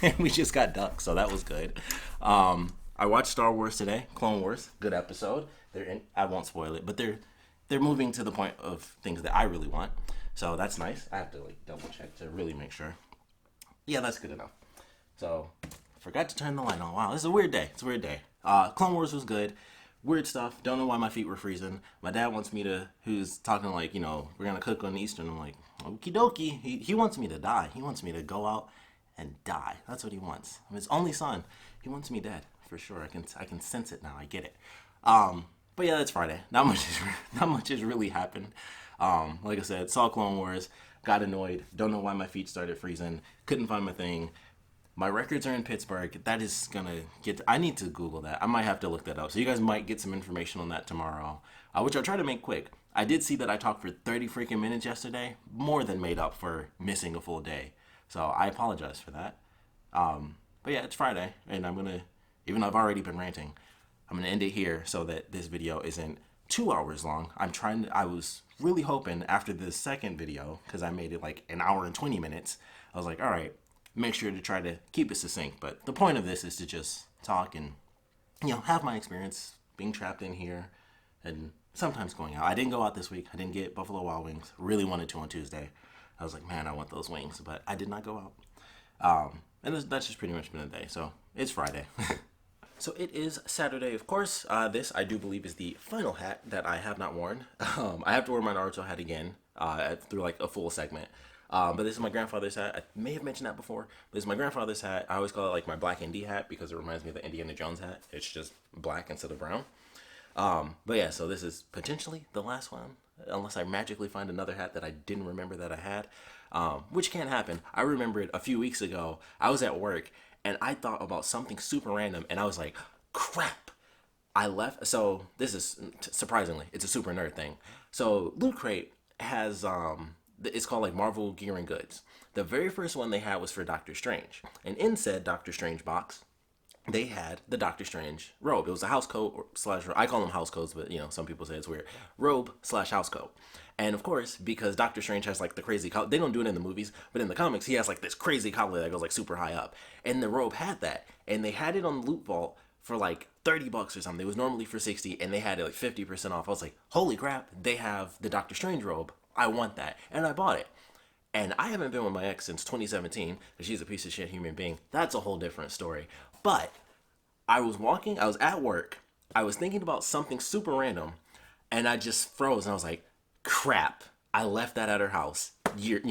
Speaker 2: And we just got ducks, so that was good. I watched Star Wars today, Clone Wars. Good episode. I won't spoil it, but they're moving to the point of things that I really want. So that's nice. I have to double check to really make sure. Yeah, that's good enough. So, forgot to turn the light on. Wow, this is a weird day. It's a weird day. Clone Wars was good. Weird stuff. Don't know why my feet were freezing. My dad wants me to, who's talking like, we're going to cook on Easter. And I'm like, okie dokie. He wants me to die. He wants me to go out and die. That's what he wants. I'm his only son. He wants me dead, for sure. I can sense it now. I get it. But yeah, it's Friday. Not much has really happened. Like I said, saw Clone Wars, got annoyed. Don't know why my feet started freezing. Couldn't find my thing. My records are in Pittsburgh. That is gonna I need to Google that. I might have to look that up. So you guys might get some information on that tomorrow, which I'll try to make quick. I did see that I talked for 30 freaking minutes yesterday. More than made up for missing a full day. So I apologize for that. But yeah, it's Friday, and even though I've already been ranting, I'm gonna end it here so that this video isn't 2 hours long. I was really hoping after the second video, because I made it like an hour and 20 minutes, I was like, all right, make sure to try to keep it succinct. But the point of this is to just talk and, have my experience being trapped in here and sometimes going out. I didn't go out this week. I didn't get Buffalo Wild Wings. Really wanted to on Tuesday. I was like, man, I want those wings, but I did not go out. And that's just pretty much been the day. So it's Friday. So it is Saturday, of course. This, I do believe, is the final hat that I have not worn. I have to wear my Naruto hat again through like a full segment. But this is my grandfather's hat. I may have mentioned that before, but it's my grandfather's hat. I always call it like my Black Indy hat because it reminds me of the Indiana Jones hat. It's just black instead of brown. But yeah, so this is potentially the last one, unless I magically find another hat that I didn't remember that I had, which can't happen. I remember it a few weeks ago. I was at work, and I thought about something super random, and I was like, crap. I left. So this is, surprisingly, it's a super nerd thing. So Loot Crate has, it's called like Marvel Gear and Goods. The very first one they had was for Doctor Strange. And in said Doctor Strange box, they had the Doctor Strange robe. It was a house coat / I call them house coats, but some people say it's weird. Robe / house coat. And of course, because Doctor Strange has like the crazy collar, they don't do it in the movies, but in the comics, he has like this crazy collar that goes like super high up. And the robe had that. And they had it on the Loot Vault for like $30 or something. It was normally for $60, and they had it like 50% off. I was like, holy crap, they have the Doctor Strange robe. I want that. And I bought it. And I haven't been with my ex since 2017, because she's a piece of shit human being. That's a whole different story. But I was at work, I was thinking about something super random, and I just froze, and I was like, crap, I left that at her house years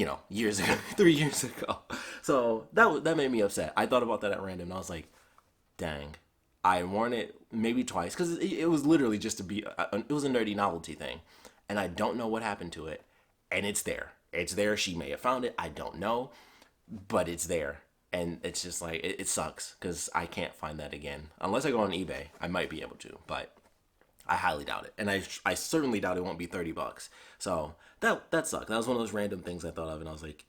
Speaker 2: ago, 3 years ago. So that made me upset. I thought about that at random, and I was like, dang, I worn it maybe twice, because it was literally just it was a nerdy novelty thing, and I don't know what happened to it, and it's there. It's there. She may have found it. I don't know, but it's there. And it's just like, it sucks because I can't find that again. Unless I go on eBay, I might be able to, but I highly doubt it. And I certainly doubt it won't be $30. So that sucked. That was one of those random things I thought of, and I was like,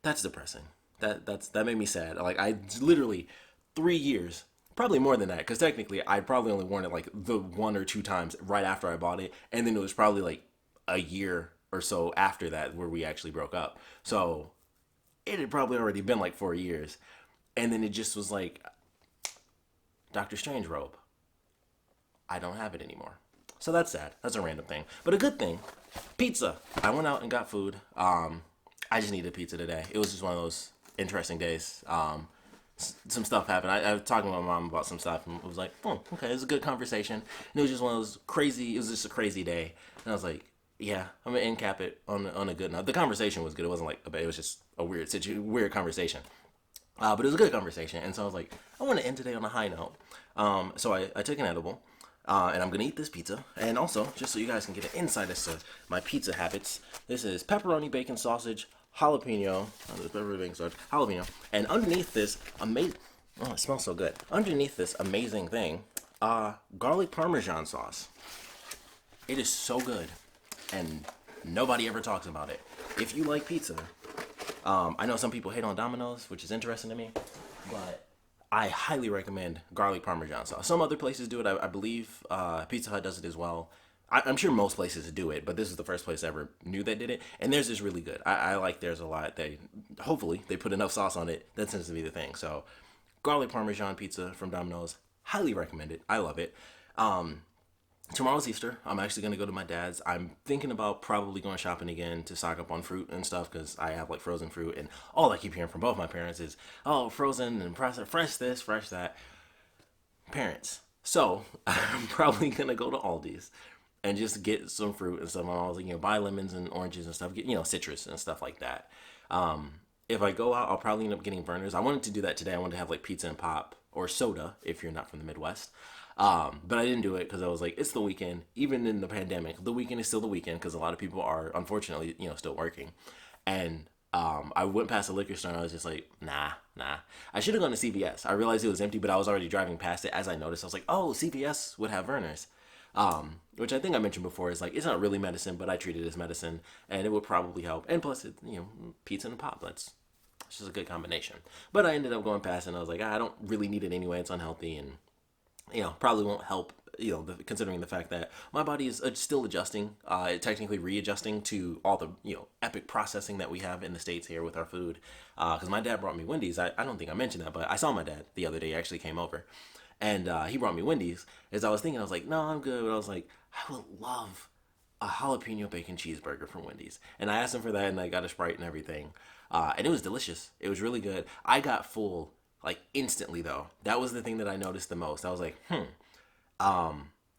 Speaker 2: that's depressing. That made me sad. Like, I literally 3 years, probably more than that, because technically I probably only worn it like the 1 or 2 times right after I bought it, and then it was probably like a year or so after that where we actually broke up. So it had probably already been like 4 years. And then it just was like, Doctor Strange robe. I don't have it anymore. So that's sad. That's a random thing. But a good thing, pizza. I went out and got food. I just needed pizza today. It was just one of those interesting days. Some stuff happened. I was talking to my mom about some stuff, and it was like, oh, okay, it was a good conversation. And it was just one of those crazy. It was just a crazy day, and I was like, yeah, I'm gonna end cap it on a good note. The conversation was good. It wasn't like it was just a weird conversation. But it was a good conversation, and so I was like, I want to end today on a high note. So I took an edible, and I'm gonna eat this pizza. And also, just so you guys can get an insight as to my pizza habits, this is pepperoni, bacon, sausage, jalapeno, jalapeno, and underneath this amazing, oh, it smells so good. Underneath this amazing thing, garlic parmesan sauce. It is so good, and nobody ever talks about it. If you like pizza, I know some people hate on Domino's, which is interesting to me, but I highly recommend garlic parmesan sauce. Some other places do it. I believe Pizza Hut does it as well. I'm sure most places do it, but this is the first place I ever knew that did it, and theirs is really good. I like theirs a lot. Hopefully they put enough sauce on it. That tends to be the thing. So garlic parmesan pizza from Domino's, highly recommend it. I love it. Tomorrow's Easter. I'm actually going to go to my dad's. I'm thinking about probably going shopping again to stock up on fruit and stuff because I have like frozen fruit. And all I keep hearing from both my parents is, oh, frozen and fresh this, fresh that. Parents. So I'm probably going to go to Aldi's and just get some fruit and stuff. I was like, buy lemons and oranges and stuff, get, citrus and stuff like that. If I go out, I'll probably end up getting burners. I wanted to do that today. I wanted to have like pizza and pop or soda if you're not from the Midwest. But I didn't do it because I was like, it's the weekend. Even in the pandemic, the weekend is still the weekend because a lot of people are unfortunately, still working. And I went past the liquor store and I was just like, nah. I should have gone to CVS. I realized it was empty, but I was already driving past it. As I noticed, I was like, oh, CVS would have Vernors. Which I think I mentioned before is like, it's not really medicine, but I treat it as medicine and it would probably help. And plus, pizza and pop, it's just a good combination. But I ended up going past and I was like, I don't really need it anyway. It's unhealthy and probably won't help, considering the fact that my body is still adjusting, technically readjusting to all the, epic processing that we have in the States here with our food. Because my dad brought me Wendy's. I don't think I mentioned that, but I saw my dad the other day. He actually came over. And he brought me Wendy's. As I was thinking, I was like, no, I'm good. But I was like, I would love a jalapeno bacon cheeseburger from Wendy's. And I asked him for that, and I got a Sprite and everything. And it was delicious. It was really good. I got full like instantly though. That was the thing that I noticed the most. I was like,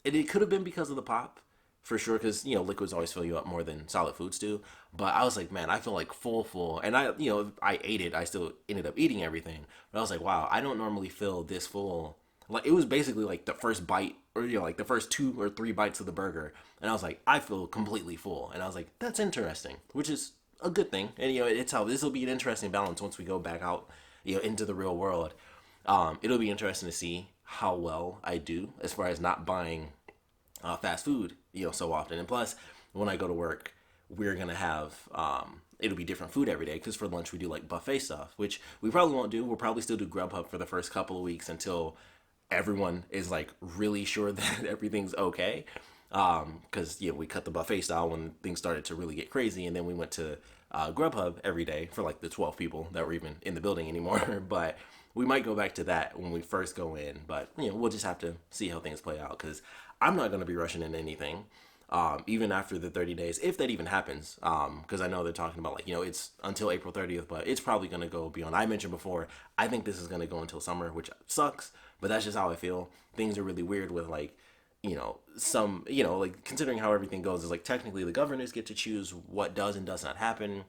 Speaker 2: it could have been because of the pop for sure, because liquids always fill you up more than solid foods do. But I was like, man, I feel like full, and I ate it. I still ended up eating everything, but I was like, wow, I don't normally feel this full. Like it was basically like the first bite, or like the first 2 or 3 bites of the burger, and I was like, I feel completely full, and I was like, that's interesting, which is a good thing, and it's how this will be an interesting balance once we go back out into the real world. It'll be interesting to see how well I do as far as not buying fast food, so often. And plus, when I go to work, we're gonna have it'll be different food every day because for lunch we do like buffet stuff, which we probably won't do. We'll probably still do Grubhub for the first couple of weeks until everyone is like really sure that everything's okay. Because we cut the buffet style when things started to really get crazy, and then we went to Grubhub every day for like the 12 people that were even in the building anymore. But we might go back to that when we first go in. But we'll just have to see how things play out because I'm not going to be rushing into anything, even after the 30 days, if that even happens. Because I know they're talking about like it's until April 30th, but it's probably going to go beyond. I mentioned before, I think this is going to go until summer, which sucks. But that's just how I feel. Things are really weird with like some, like considering how everything goes is like technically the governors get to choose what does and does not happen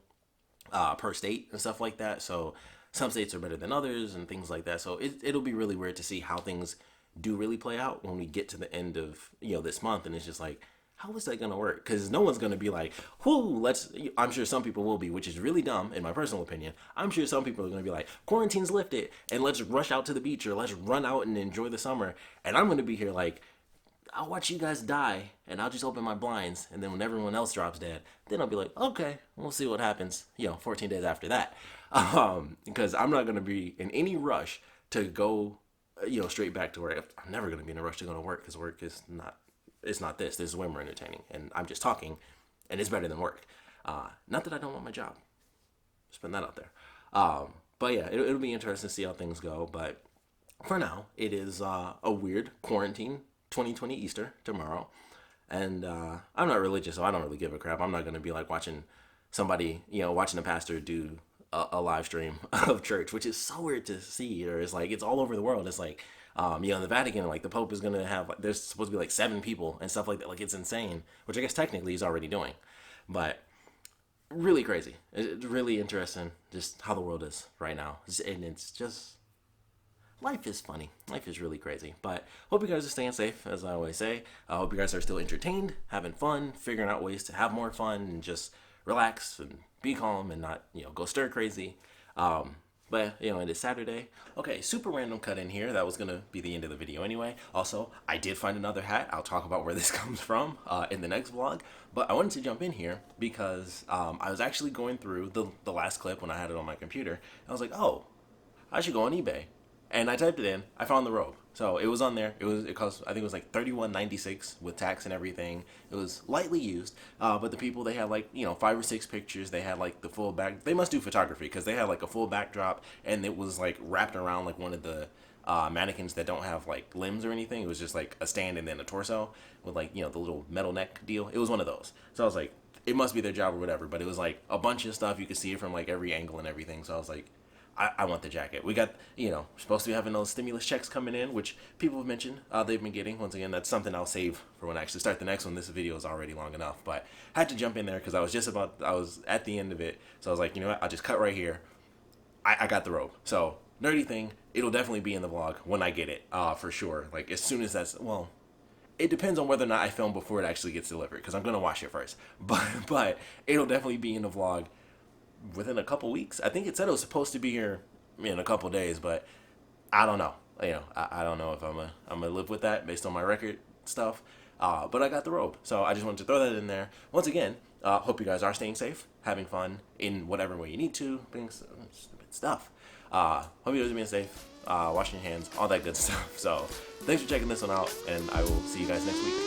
Speaker 2: per state and stuff like that. So some states are better than others and things like that. So it'll be really weird to see how things do really play out when we get to the end of, this month. And it's just like, how is that going to work? Because no one's going to be like, whoo, I'm sure some people will be, which is really dumb in my personal opinion. I'm sure some people are going to be like, quarantine's lifted and let's rush out to the beach or let's run out and enjoy the summer. And I'm going to be here like, I'll watch you guys die and I'll just open my blinds. And then when everyone else drops dead, then I'll be like, okay, we'll see what happens, 14 days after that. Because I'm not going to be in any rush to go, straight back to work. I'm never going to be in a rush to go to work because work is not, it's not this. This is way more entertaining. And I'm just talking and it's better than work. Not that I don't want my job. Just putting that out there. But yeah, it'll be interesting to see how things go. But for now, it is a weird quarantine
Speaker 1: 2020 Easter tomorrow. And I'm not religious, so I don't really give a crap. I'm not going to be like watching somebody, watching a pastor do a live stream of church, which is so weird to see. Or it's like, it's all over the world. It's like, in the Vatican, like the Pope is going to have, like, there's supposed to be like 7 people and stuff like that. Like, it's insane, which I guess technically he's already doing. But really crazy. It's really interesting just how the world is right now. And it's just, life is funny. Life is really crazy. But hope you guys are staying safe, as I always say. I hope you guys are still entertained, having fun, figuring out ways to have more fun, and just relax and be calm and not, go stir crazy. But, it is Saturday. Okay, super random cut in here. That was going to be the end of the video anyway. Also, I did find another hat. I'll talk about where this comes from in the next vlog. But I wanted to jump in here because I was actually going through the last clip when I had it on my computer. I was like, oh, I should go on eBay. And I typed it in. I found the robe. So it was on there. It cost, I think it was like $31.96 with tax and everything. It was lightly used. But the people, they had like, 5 or 6 pictures. They had like the full back. They must do photography because they had like a full backdrop, and it was like wrapped around like one of the mannequins that don't have like limbs or anything. It was just like a stand and then a torso with like, the little metal neck deal. It was one of those. So I was like, it must be their job or whatever. But it was like a bunch of stuff. You could see it from like every angle and everything. So I was like, I want the jacket. We got, we're supposed to be having those stimulus checks coming in, which people have mentioned they've been getting. Once again, that's something I'll save for when I actually start the next one. This video is already long enough, but I had to jump in there because I was at the end of it. So I was like, you know what, I'll just cut right here. I got the robe. So, nerdy thing, it'll definitely be in the vlog when I get it, for sure. Like, as soon as it depends on whether or not I film before it actually gets delivered, because I'm going to wash it first. But it'll definitely be in the vlog within a couple weeks. I think it said it was supposed to be here in a couple days, but I don't know. I don't know if I'm gonna live with that based on my record stuff. But I got the robe, so I just wanted to throw that in there. Once again, hope you guys are staying safe, having fun in whatever way you need to, being stupid stuff. Hope you guys are being safe, washing your hands, all that good stuff. So thanks for checking this one out, and I will see you guys next week.